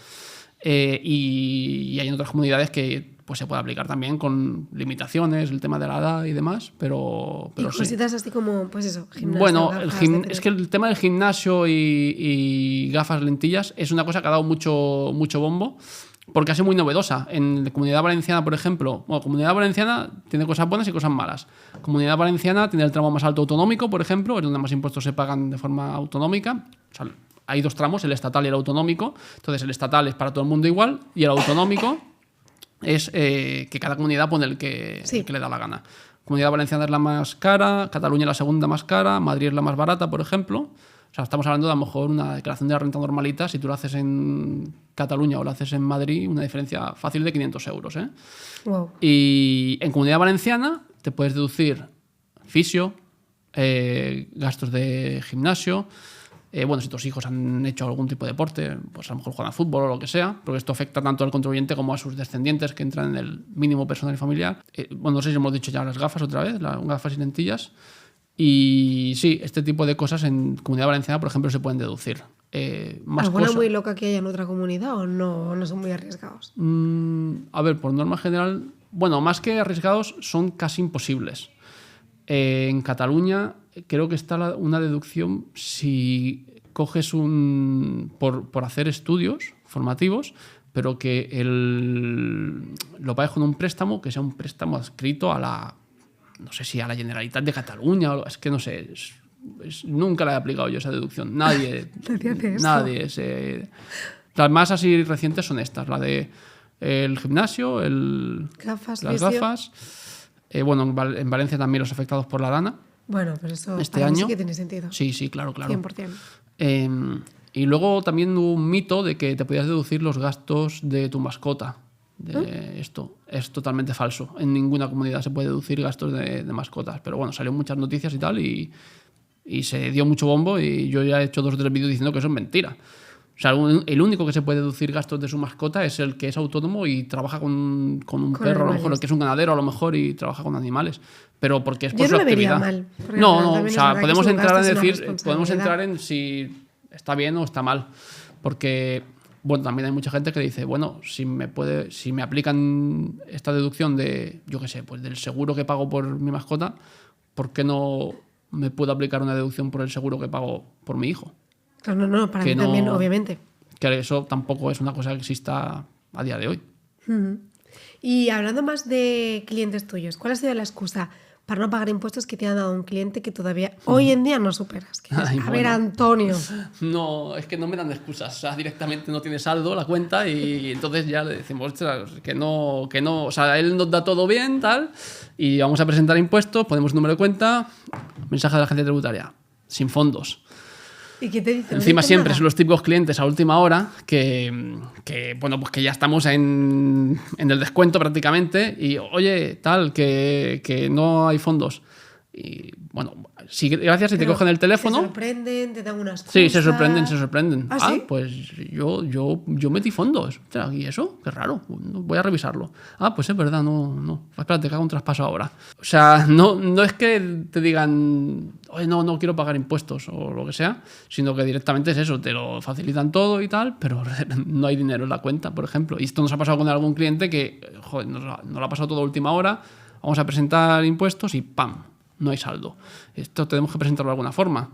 Y hay en otras comunidades que pues se puede aplicar también con limitaciones, el tema de la edad y demás, pero y cositas así como, pues eso, gimnasio, bueno, gafas, es que el tema del gimnasio y gafas, lentillas, es una cosa que ha dado mucho bombo, porque ha sido muy novedosa. En la Comunidad Valenciana, por ejemplo, Comunidad Valenciana tiene cosas buenas y cosas malas. Comunidad Valenciana tiene el tramo más alto autonómico, por ejemplo, es donde más impuestos se pagan de forma autonómica. O sea, hay dos tramos, el estatal y el autonómico. Entonces, el estatal es para todo el mundo igual y el autonómico es que cada comunidad pone el que le da la gana. Comunidad Valenciana es la más cara, Cataluña es la segunda más cara, Madrid es la más barata, por ejemplo. O sea, estamos hablando de a lo mejor una declaración de la renta normalita, si tú lo haces en Cataluña o lo haces en Madrid, una diferencia fácil de 500 euros. ¿eh? Wow. Y en Comunidad Valenciana te puedes deducir fisio, gastos de gimnasio. Bueno, si tus hijos han hecho algún tipo de deporte, pues a lo mejor juegan a fútbol o lo que sea, porque esto afecta tanto al contribuyente como a sus descendientes que entran en el mínimo personal y familiar. Bueno, no sé si hemos dicho ya las gafas otra vez, las gafas y lentillas. Y sí, este tipo de cosas en Comunidad Valenciana, por ejemplo, se pueden deducir. ¿Alguna muy loca que haya en otra comunidad o no son muy arriesgados? A ver, por norma general, bueno, más que arriesgados, son casi imposibles. En Cataluña creo que está una deducción si coges por hacer estudios formativos, pero que lo pagues con un préstamo, que sea un préstamo adscrito no sé si a la Generalitat de Cataluña, es que no sé, nunca la he aplicado yo esa deducción. Nadie. Nadie. Las más así recientes son estas, la de el gimnasio, Gafas, las visio. gafas. Bueno, en Valencia también los afectados por la Dana. Bueno, pero eso Este para mí año sí que tiene sentido. Sí, claro. 100%. Y luego también hubo un mito de que te podías deducir los gastos de tu mascota. Esto es totalmente falso. En ninguna comunidad se puede deducir gastos de mascotas. Pero bueno, salió muchas noticias y tal y se dio mucho bombo y yo ya he hecho 2 o 3 vídeos diciendo que eso es mentira. O sea, el único que se puede deducir gastos de su mascota es el que es autónomo y trabaja con un perro, a lo mejor, el que es un ganadero a lo mejor y trabaja con animales. Pero porque es por Yo su no lo vería actividad. mal, porque No, al final o también es sea, verdad que podemos es un entrar gasto, en es una decir, podemos responsabilidad. entrar en si está bien o está mal. Porque, bueno, también hay mucha gente que dice, bueno, si me aplican esta deducción de, yo qué sé, pues del seguro que pago por mi mascota, ¿por qué no me puedo aplicar una deducción por el seguro que pago por mi hijo? Claro, no, para Que mí también, no- obviamente. Que eso tampoco es una cosa que exista a día de hoy. Y hablando más de clientes tuyos, ¿cuál ha sido la excusa para no pagar impuestos que te han dado un cliente que todavía hoy en día no superas? Que dices, Ay, a ver, bueno. Antonio. No, es que no me dan excusas. O sea, directamente no tiene saldo la cuenta y entonces ya le decimos, "Ostras, que no. O sea, él nos da todo bien, tal, y vamos a presentar impuestos, ponemos número de cuenta, mensaje de la agencia tributaria, sin fondos. ¿Y qué te dicen? Encima ¿No siempre dicen son los típicos clientes a última hora bueno, pues que ya estamos en el descuento prácticamente y, oye, tal, que no hay fondos. Y, bueno, sí, gracias si te Pero cogen el teléfono. Se sorprenden, te dan unas cosas. Sí, se sorprenden. ¿Ah, sí? Pues yo metí fondos. O sea, ¿y eso? Qué raro. Voy a revisarlo. Pues es verdad, no. Espérate, que hago un traspaso ahora. O sea, no es que te digan, oye, no quiero pagar impuestos o lo que sea, sino que directamente es eso, te lo facilitan todo y tal, pero no hay dinero en la cuenta, por ejemplo. Y esto nos ha pasado con algún cliente que, joder, nos lo ha pasado todo a última hora, vamos a presentar impuestos y ¡pam! No hay saldo. Esto tenemos que presentarlo de alguna forma.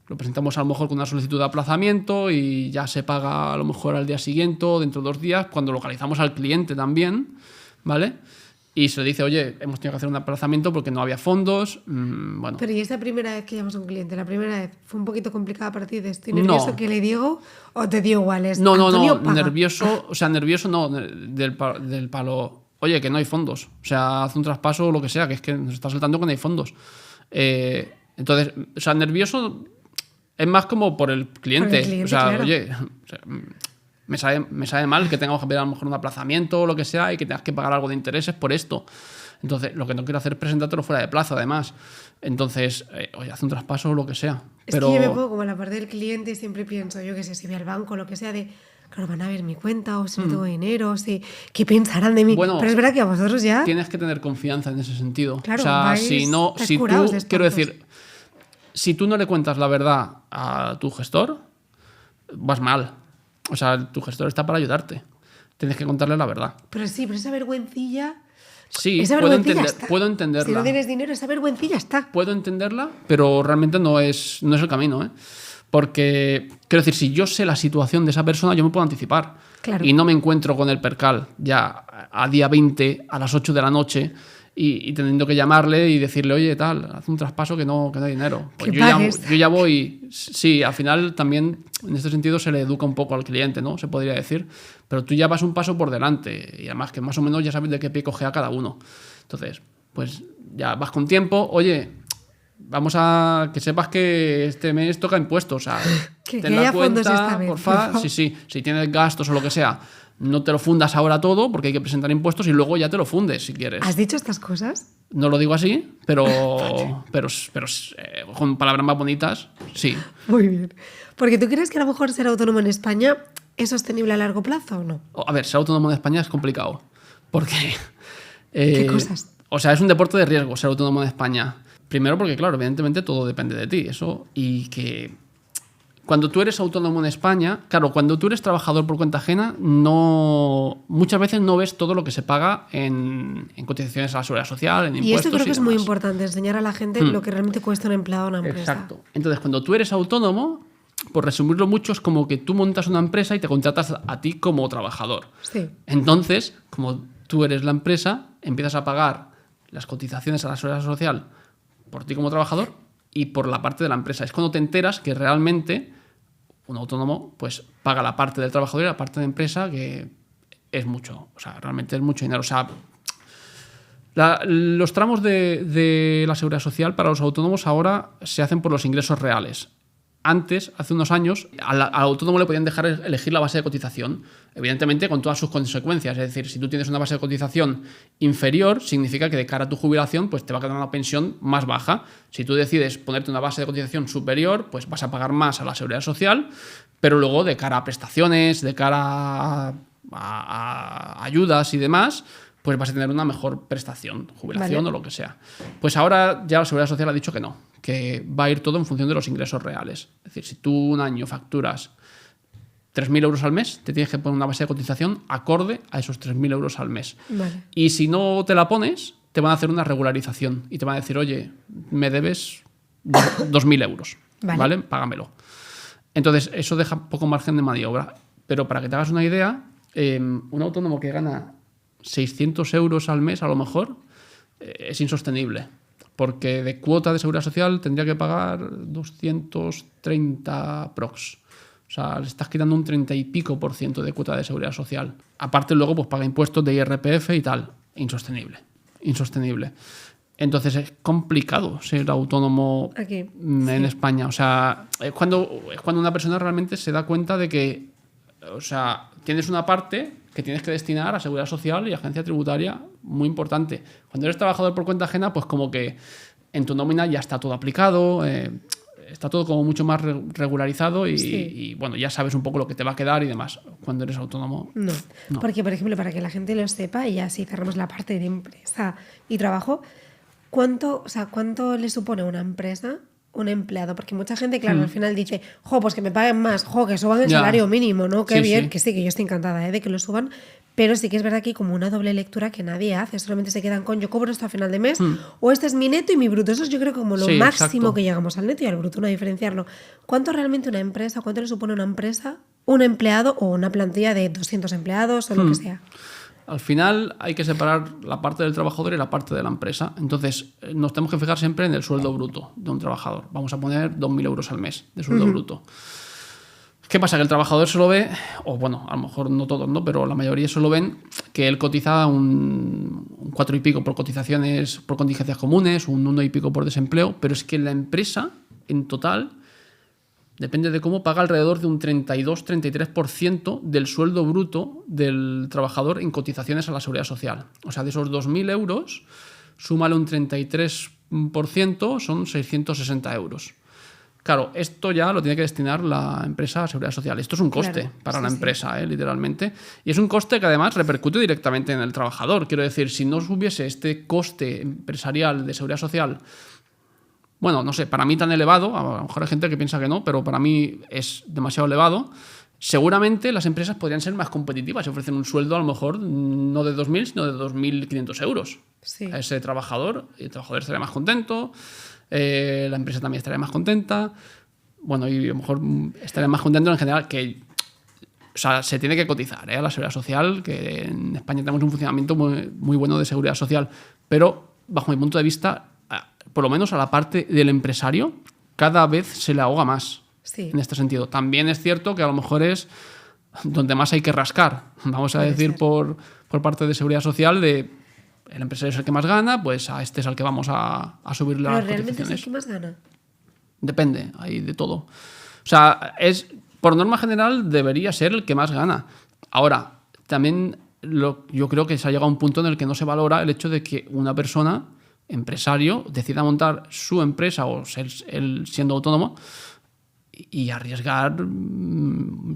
Lo presentamos a lo mejor con una solicitud de aplazamiento y ya se paga a lo mejor al día siguiente o dentro de 2 días, cuando localizamos al cliente también, ¿vale? Y se le dice, oye, hemos tenido que hacer un aplazamiento porque no había fondos. Bueno, Pero ¿y esa primera vez que llamas a un cliente, la primera vez, fue un poquito complicada para ti? ¿De estoy nervioso No. que le digo o te dio igual? Es, no, Antonio, paga. nervioso no, del palo, oye, que no hay fondos. O sea, haz un traspaso o lo que sea, que es que nos está saltando que no hay fondos. Entonces, o sea, nervioso es más como por el cliente. Por el cliente, o sea, claro. oye, o sea, me sabe mal que tengamos que pedir a lo mejor un aplazamiento o lo que sea y que tengas que pagar algo de intereses por esto. Entonces, lo que no quiero hacer es presentártelo fuera de plazo, además. Entonces, oye, haz un traspaso o lo que sea. Es Pero que yo me pongo como en la parte del cliente y siempre pienso, yo qué sé, si voy al banco o lo que sea, de, claro, van a ver mi cuenta o si no tengo dinero, o si, ¿qué pensarán de mí? Bueno, pero es verdad que a vosotros ya... tienes que tener confianza en ese sentido. Claro, o sea, vais si tú, escurados de quiero espantos. decir, si tú no le cuentas la verdad a tu gestor, vas mal. O sea, tu gestor está para ayudarte. Tienes que contarle la verdad. Pero sí, pero esa vergüencilla... Sí, esa puedo vergüencilla está. entenderla. Si no tienes dinero, esa vergüencilla está. Puedo entenderla, pero realmente no es el camino, ¿eh? Porque, quiero decir, si yo sé la situación de esa persona, yo me puedo anticipar. Claro. Y no me encuentro con el percal ya a día 20, a las 8 de la noche, y teniendo que llamarle y decirle, oye, tal, haz un traspaso que no hay dinero. Pues Que yo pagues. ya voy... Sí, al final también, en este sentido, se le educa un poco al cliente, ¿no? Se podría decir. Pero tú ya vas un paso por delante. Y además que más o menos ya sabes de qué pie cogea cada uno. Entonces, pues ya vas con tiempo. Oye, vamos a que sepas que este mes toca impuestos. O sea, Que ten la haya fondos cuenta, esta vez, porfa. por favor. Sí. Si tienes gastos o lo que sea, no te lo fundas ahora todo porque hay que presentar impuestos y luego ya te lo fundes si quieres. ¿Has dicho estas cosas? No lo digo así, pero con palabras más bonitas, sí. Muy bien. Porque tú crees que a lo mejor ser autónomo en España es sostenible a largo plazo o no? A ver, ser autónomo en España es complicado. Porque... ¿Qué cosas? O sea, es un deporte de riesgo ser autónomo en España. Primero porque, claro, evidentemente todo depende de ti. Eso, y que Cuando tú eres autónomo en España, claro, cuando tú eres trabajador por cuenta ajena, muchas veces no ves todo lo que se paga en cotizaciones a la seguridad social, en Y impuestos. esto creo que es muy demás. importante, enseñar a la gente lo que realmente cuesta un empleado a una empresa. Exacto. Entonces, cuando tú eres autónomo, por resumirlo mucho, es como que tú montas una empresa y te contratas a ti como trabajador. Sí. Entonces, como tú eres la empresa, empiezas a pagar las cotizaciones a la seguridad social por ti como trabajador y por la parte de la empresa. Es cuando te enteras que realmente un autónomo pues paga la parte del trabajador y la parte de empresa, que es mucho. O sea, realmente es mucho dinero. O sea, los tramos de la seguridad social para los autónomos ahora se hacen por los ingresos reales. Antes, hace unos años, al autónomo le podían dejar elegir la base de cotización, evidentemente con todas sus consecuencias. Es decir, si tú tienes una base de cotización inferior, significa que de cara a tu jubilación pues te va a quedar una pensión más baja. Si tú decides ponerte una base de cotización superior, pues vas a pagar más a la seguridad social, pero luego de cara a prestaciones, de cara a ayudas y demás, pues vas a tener una mejor prestación, jubilación, Vale. o lo que sea. Pues ahora ya la Seguridad Social ha dicho que no, que va a ir todo en función de los ingresos reales. Es decir, si tú un año facturas 3.000 euros al mes, te tienes que poner una base de cotización acorde a esos 3.000 euros al mes. Vale. Y si no te la pones, te van a hacer una regularización y te van a decir, oye, me debes 2.000 euros, Vale. ¿vale? Págamelo. Entonces, eso deja poco margen de maniobra. Pero para que te hagas una idea, un autónomo que gana 600 euros al mes, a lo mejor, es insostenible. Porque de cuota de seguridad social tendría que pagar 230 prox. O sea, le estás quitando un 30 y pico % de cuota de seguridad social. Aparte, luego, pues paga impuestos de IRPF y tal. Insostenible. Insostenible. Entonces es complicado ser autónomo Aquí, en España. O sea, es cuando una persona realmente se da cuenta de que, o sea, tienes una parte que tienes que destinar a seguridad social y agencia tributaria muy importante. Cuando eres trabajador por cuenta ajena, pues como que en tu nómina ya está todo aplicado, está todo como mucho más regularizado y bueno, ya sabes un poco lo que te va a quedar y demás. Cuando eres autónomo, No. no. Porque, por ejemplo, para que la gente lo sepa, y así cerramos la parte de empresa y trabajo, ¿cuánto le supone a una empresa un empleado? Porque mucha gente, claro, al final dice, pues que me paguen más, que suban el Ya. salario mínimo, ¿no? Qué Sí, bien, sí. que sí, que yo estoy encantada de que lo suban, pero sí que es verdad que hay como una doble lectura que nadie hace, solamente se quedan con yo cobro esto a final de mes, o este es mi neto y mi bruto. Eso es, yo creo, como lo Sí, máximo exacto. que llegamos al neto y al bruto, no diferenciarlo. ¿Cuánto realmente una empresa, cuánto le supone a una empresa un empleado o una plantilla de 200 empleados o lo que sea? Al final hay que separar la parte del trabajador y la parte de la empresa. Entonces, nos tenemos que fijar siempre en el sueldo bruto de un trabajador. Vamos a poner 2.000 euros al mes de sueldo bruto. ¿Qué pasa? Que el trabajador solo ve, o bueno, a lo mejor no todos, ¿no? Pero la mayoría solo ven que él cotiza un 4 y pico por cotizaciones, por contingencias comunes, un 1 y pico por desempleo, pero es que la empresa, en total, depende de cómo, paga alrededor de un 32-33% del sueldo bruto del trabajador en cotizaciones a la seguridad social. O sea, de esos 2.000 euros, súmale un 33%, son 660 euros. Claro, esto ya lo tiene que destinar la empresa a seguridad social. Esto es un coste Claro, para sí, la sí. empresa, literalmente. Y es un coste que además repercute directamente en el trabajador. Quiero decir, si no hubiese este coste empresarial de seguridad social, bueno, no sé, para mí tan elevado, a lo mejor hay gente que piensa que no, pero para mí es demasiado elevado, seguramente las empresas podrían ser más competitivas y ofrecen un sueldo a lo mejor no de 2.000, sino de 2.500 euros Sí. a ese trabajador. Y el trabajador estaría más contento, la empresa también estaría más contenta, bueno, y a lo mejor estaría más contento en general que... O sea, se tiene que cotizar a la seguridad social, que en España tenemos un funcionamiento muy, muy bueno de seguridad social, pero bajo mi punto de vista, por lo menos a la parte del empresario, cada vez se le ahoga más. Sí. En este sentido. También es cierto que a lo mejor es donde más hay que rascar, vamos a Puede decir, ser. por parte de seguridad social, de el empresario es el que más gana, pues a este es al que vamos a subir Pero las realmente es el cotizaciones. que más gana. Depende, hay de todo. O sea, por norma general debería ser el que más gana. Ahora, también yo creo que se ha llegado a un punto en el que no se valora el hecho de que una persona, empresario, decida montar su empresa o ser él siendo autónomo y arriesgar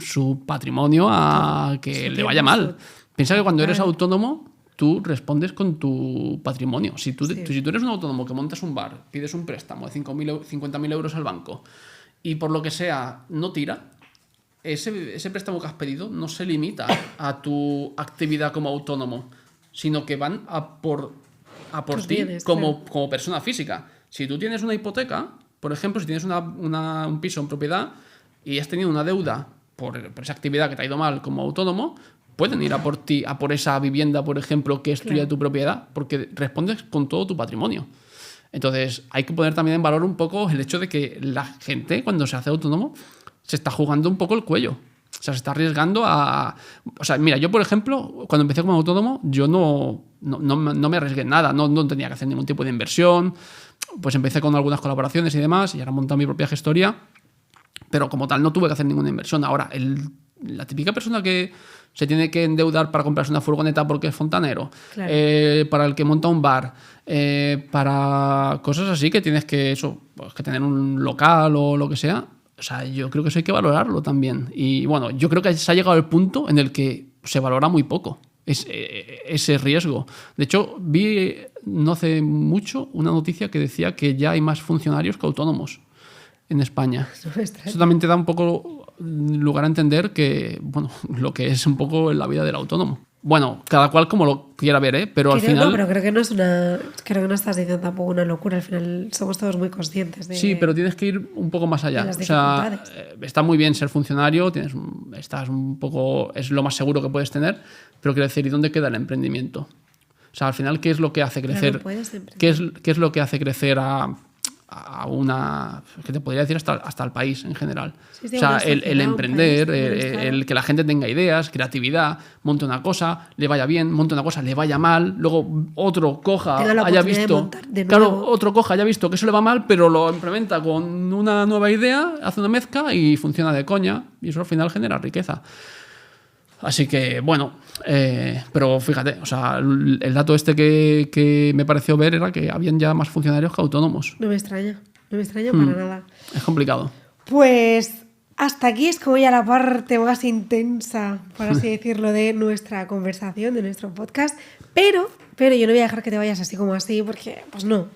su patrimonio a que Su le tiempo, vaya mal. Piensa que cuando eres Claro. autónomo, tú respondes con tu patrimonio. Si tú Sí. eres un autónomo que montas un bar, pides un préstamo de 50.000 euros al banco y por lo que sea no tira, ese préstamo que has pedido no se limita a tu actividad como autónomo, sino que van a por Tus ti bienes, como persona física. Si tú tienes una hipoteca, por ejemplo, si tienes un piso en propiedad y has tenido una deuda por esa actividad que te ha ido mal como autónomo, pueden ir a por ti, a por esa vivienda, por ejemplo, que es tuya de tu propiedad, porque respondes con todo tu patrimonio. Entonces, hay que poner también en valor un poco el hecho de que la gente, cuando se hace autónomo, se está jugando un poco el cuello. O sea, se está arriesgando a... O sea, mira, yo, por ejemplo, cuando empecé como autónomo, yo no me arriesgué en nada, no tenía que hacer ningún tipo de inversión. Pues empecé con algunas colaboraciones y demás, y ahora he montado mi propia gestoría, pero como tal no tuve que hacer ninguna inversión. Ahora, la típica persona que se tiene que endeudar para comprarse una furgoneta porque es fontanero, Claro. para el que monta un bar, para cosas así que tienes que tener un local o lo que sea. O sea, yo creo que eso hay que valorarlo también. Y bueno, yo creo que se ha llegado al punto en el que se valora muy poco ese riesgo. De hecho, vi no hace mucho una noticia que decía que ya hay más funcionarios que autónomos en España. Eso también te da un poco lugar a entender que, bueno, lo que es un poco la vida del autónomo. Bueno, cada cual como lo quiera ver, ¿eh? Pero al final... No, pero creo que no es creo que no estás diciendo tampoco una locura. Al final somos todos muy conscientes de... Sí, pero tienes que ir un poco más allá. de las o sea, dificultades. Está muy bien ser funcionario, estás un poco... Es lo más seguro que puedes tener, pero quiero decir, ¿y dónde queda el emprendimiento? O sea, al final, ¿qué es lo que hace crecer? Claro, puedes emprender. ¿Qué es lo que hace crecer a una... que te podría decir hasta el país en general? Sí, sí, o sea, una el sociedad, emprender, un país, un el que la gente tenga ideas, creatividad, monte una cosa, le vaya bien, monte una cosa, le vaya mal, luego otro coja, Tenga la haya oportunidad de visto... montar de Claro, nuevo. otro coja haya visto que eso le va mal, pero lo implementa con una nueva idea, hace una mezcla y funciona de coña, y eso al final genera riqueza. Así que, bueno, pero fíjate, o sea, el dato este que me pareció ver era que habían ya más funcionarios que autónomos. No me extraña para nada. Es complicado. Pues hasta aquí es como ya la parte más intensa, por así decirlo, de nuestra conversación, de nuestro podcast. Pero yo no voy a dejar que te vayas así como así, porque pues no,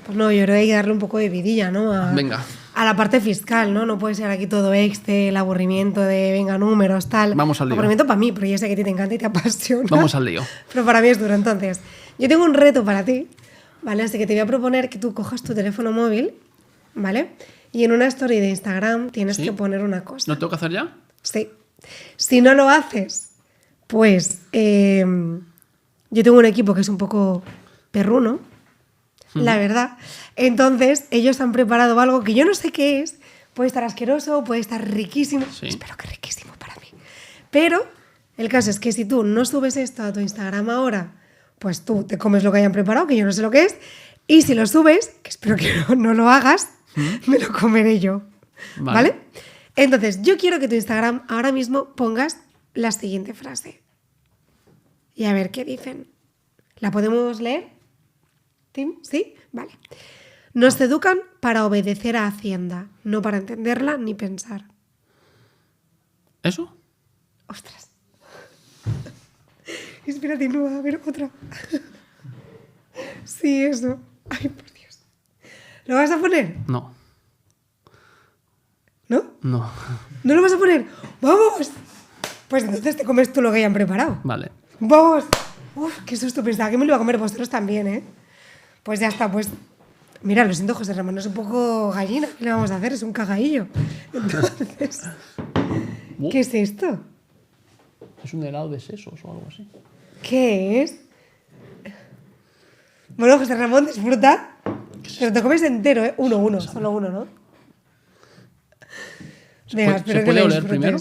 yo creo que hay que darle un poco de vidilla, ¿no? Venga. A la parte fiscal, ¿no? No puede ser aquí todo Excel, aburrimiento de venga números, tal. Vamos al lío. Aburrimiento para mí, porque yo sé que a ti te encanta y te apasiona. Vamos al lío. Pero para mí es duro. Entonces, yo tengo un reto para ti, ¿vale? Así que te voy a proponer que tú cojas tu teléfono móvil, ¿vale? Y en una story de Instagram tienes ¿Sí? que poner una cosa. ¿Lo tengo que hacer ya? Sí. Si no lo haces, pues yo tengo un equipo que es un poco perruno, la verdad. Entonces, ellos han preparado algo que yo no sé qué es. Puede estar asqueroso, puede estar riquísimo. Sí. Espero que riquísimo para mí. Pero el caso es que si tú no subes esto a tu Instagram ahora, pues tú te comes lo que hayan preparado, que yo no sé lo que es. Y si lo subes, que espero que no lo hagas, me lo comeré yo. ¿Vale? Entonces, yo quiero que tu Instagram ahora mismo pongas la siguiente frase. Y a ver qué dicen. ¿La podemos leer? ¿Tim? ¿Sí? Vale. Nos educan para obedecer a Hacienda, no para entenderla ni pensar. ¿Eso? Ostras. Espérate, no, a ver, otra. Sí, eso. Ay, por Dios. ¿Lo vas a poner? No. ¿No? No. ¿No lo vas a poner? ¡Vamos! Pues entonces te comes tú lo que hayan preparado. Vale. ¡Vamos! Uf, qué susto, pensaba que me lo iba a comer vosotros también, ¿eh? Pues ya está, pues... Mira, lo siento, José Ramón, es un poco gallina. ¿Qué le vamos a hacer? Es un cagadillo. Entonces... ¿Qué es esto? Es un helado de sesos o algo así. ¿Qué es? Bueno, José Ramón, disfruta. Pero te comes entero, ¿eh? Uno, solo uno, ¿no? Venga, espero ¿Se que puede lo oler disfrutes. primero?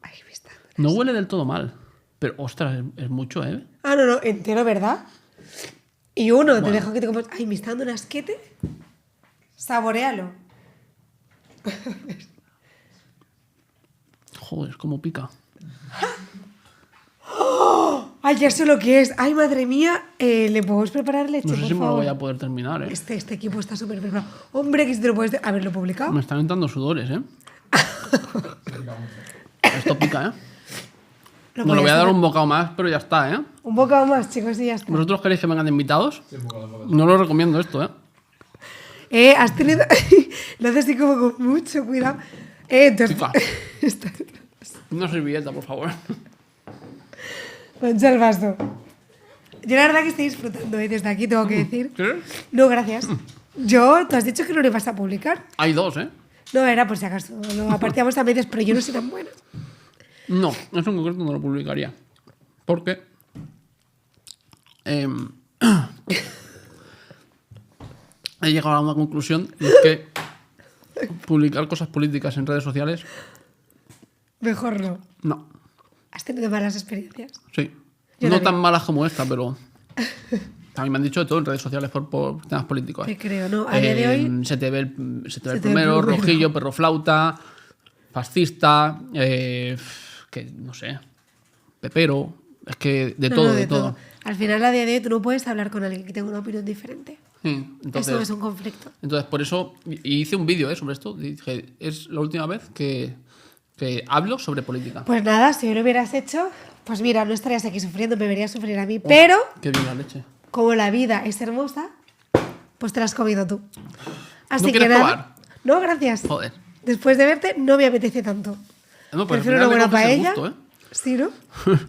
Ay, me está dando- No huele del todo mal. Pero, ostras, es mucho, ¿eh? Ah, no, entero, ¿verdad? Y uno, te Bueno. dejo que te comas... Ay, me está dando un asquete. Saborealo. Joder, cómo pica. Ay, ya sé lo que es. Ay, madre mía, ¿le podemos preparar leche, No sé por si me lo favor? voy a poder terminar, ¿eh? Este equipo está súper preparado. Hombre, que si te lo puedes... ¿Haberlo publicado? Me están entrando sudores, ¿eh? Esto pica, ¿eh? No, le voy a dar un bocado más, pero ya está, ¿eh? Un bocado más, chicos, y ya está. ¿Vosotros queréis que vengan invitados? No lo recomiendo esto, ¿eh? Has tenido... Lo haces así como con mucho cuidado. Entonces... Chica. Una servilleta, por favor. Mancha el vaso. Yo la verdad que estoy disfrutando, desde aquí tengo que decir. ¿Qué? No, gracias. Tú has dicho que no lo ibas a publicar. Hay dos, ¿eh? No, era por si acaso. Lo apartíamos a medias, pero yo no soy tan buena. No, eso en concreto no lo publicaría. Porque... he llegado a una conclusión, y es que publicar cosas políticas en redes sociales, Mejor no. no. ¿Has tenido malas experiencias? Sí. Yo No también. tan malas como esta, pero... A mí me han dicho de todo en redes sociales por temas políticos. Te creo, ¿no? A día de hoy... Se te ve el te ve el primero, plumero. rojillo, perro flauta, fascista, que no sé, pepero, es que de No, todo, no, de todo. Al final, a día de hoy, tú no puedes hablar con alguien que tenga una opinión diferente. Sí, entonces, Eso es un conflicto. entonces, por eso y hice un vídeo sobre esto. Dije, es la última vez que hablo sobre política. Pues nada, si lo hubieras hecho, pues mira, no estarías aquí sufriendo, me verías sufrir a mí. Pero, Qué bien la leche. como la vida es hermosa, pues te la has comido tú. Así ¿No que quieres nada. probar? No, gracias. Joder. Después de verte, no me apetece tanto. No, pero al Prefiero una final buena me coges el paella. gusto, ¿eh? Sí, ¿no?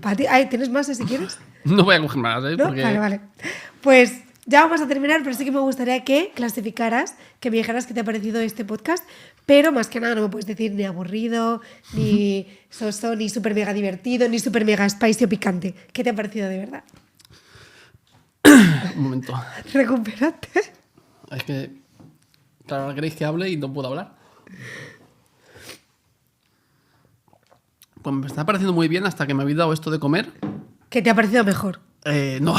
Para ti. Ay, ¿tienes más si quieres? No voy a coger más, ¿eh? ¿No? Porque... Vale, vale. Pues ya vamos a terminar, pero sí que me gustaría que clasificaras, que me dijeras qué te ha parecido este podcast, pero más que nada no me puedes decir ni aburrido, ni soso, ni súper mega divertido, ni súper mega spicy o picante. ¿Qué te ha parecido de verdad? Un momento. Recupérate. Es que... Claro, ahora queréis que hable y no puedo hablar. Pues me está pareciendo muy bien hasta que me habéis dado esto de comer. ¿Qué te ha parecido mejor? No.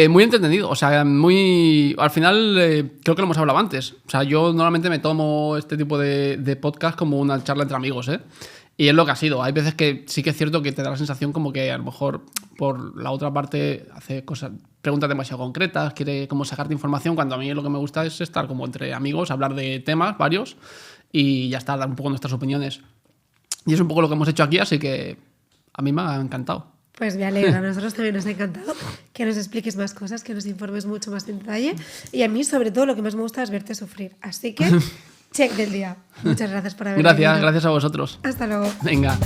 Muy entretenido. O sea, muy... Al final, creo que lo hemos hablado antes. O sea, yo normalmente me tomo este tipo de podcast como una charla entre amigos, ¿eh? Y es lo que ha sido. Hay veces que sí que es cierto que te da la sensación como que a lo mejor por la otra parte hace cosas, preguntas demasiado concretas, quiere como sacarte información, cuando a mí lo que me gusta es estar como entre amigos, hablar de temas varios y ya está, dar un poco nuestras opiniones. Y es un poco lo que hemos hecho aquí, así que a mí me ha encantado. Pues me alegra, a nosotros también nos ha encantado que nos expliques más cosas, que nos informes mucho más en detalle. Y a mí, sobre todo, lo que más me gusta es verte sufrir. Así que, check del día. Muchas gracias por haber venido. Gracias a vosotros. Hasta luego. Venga.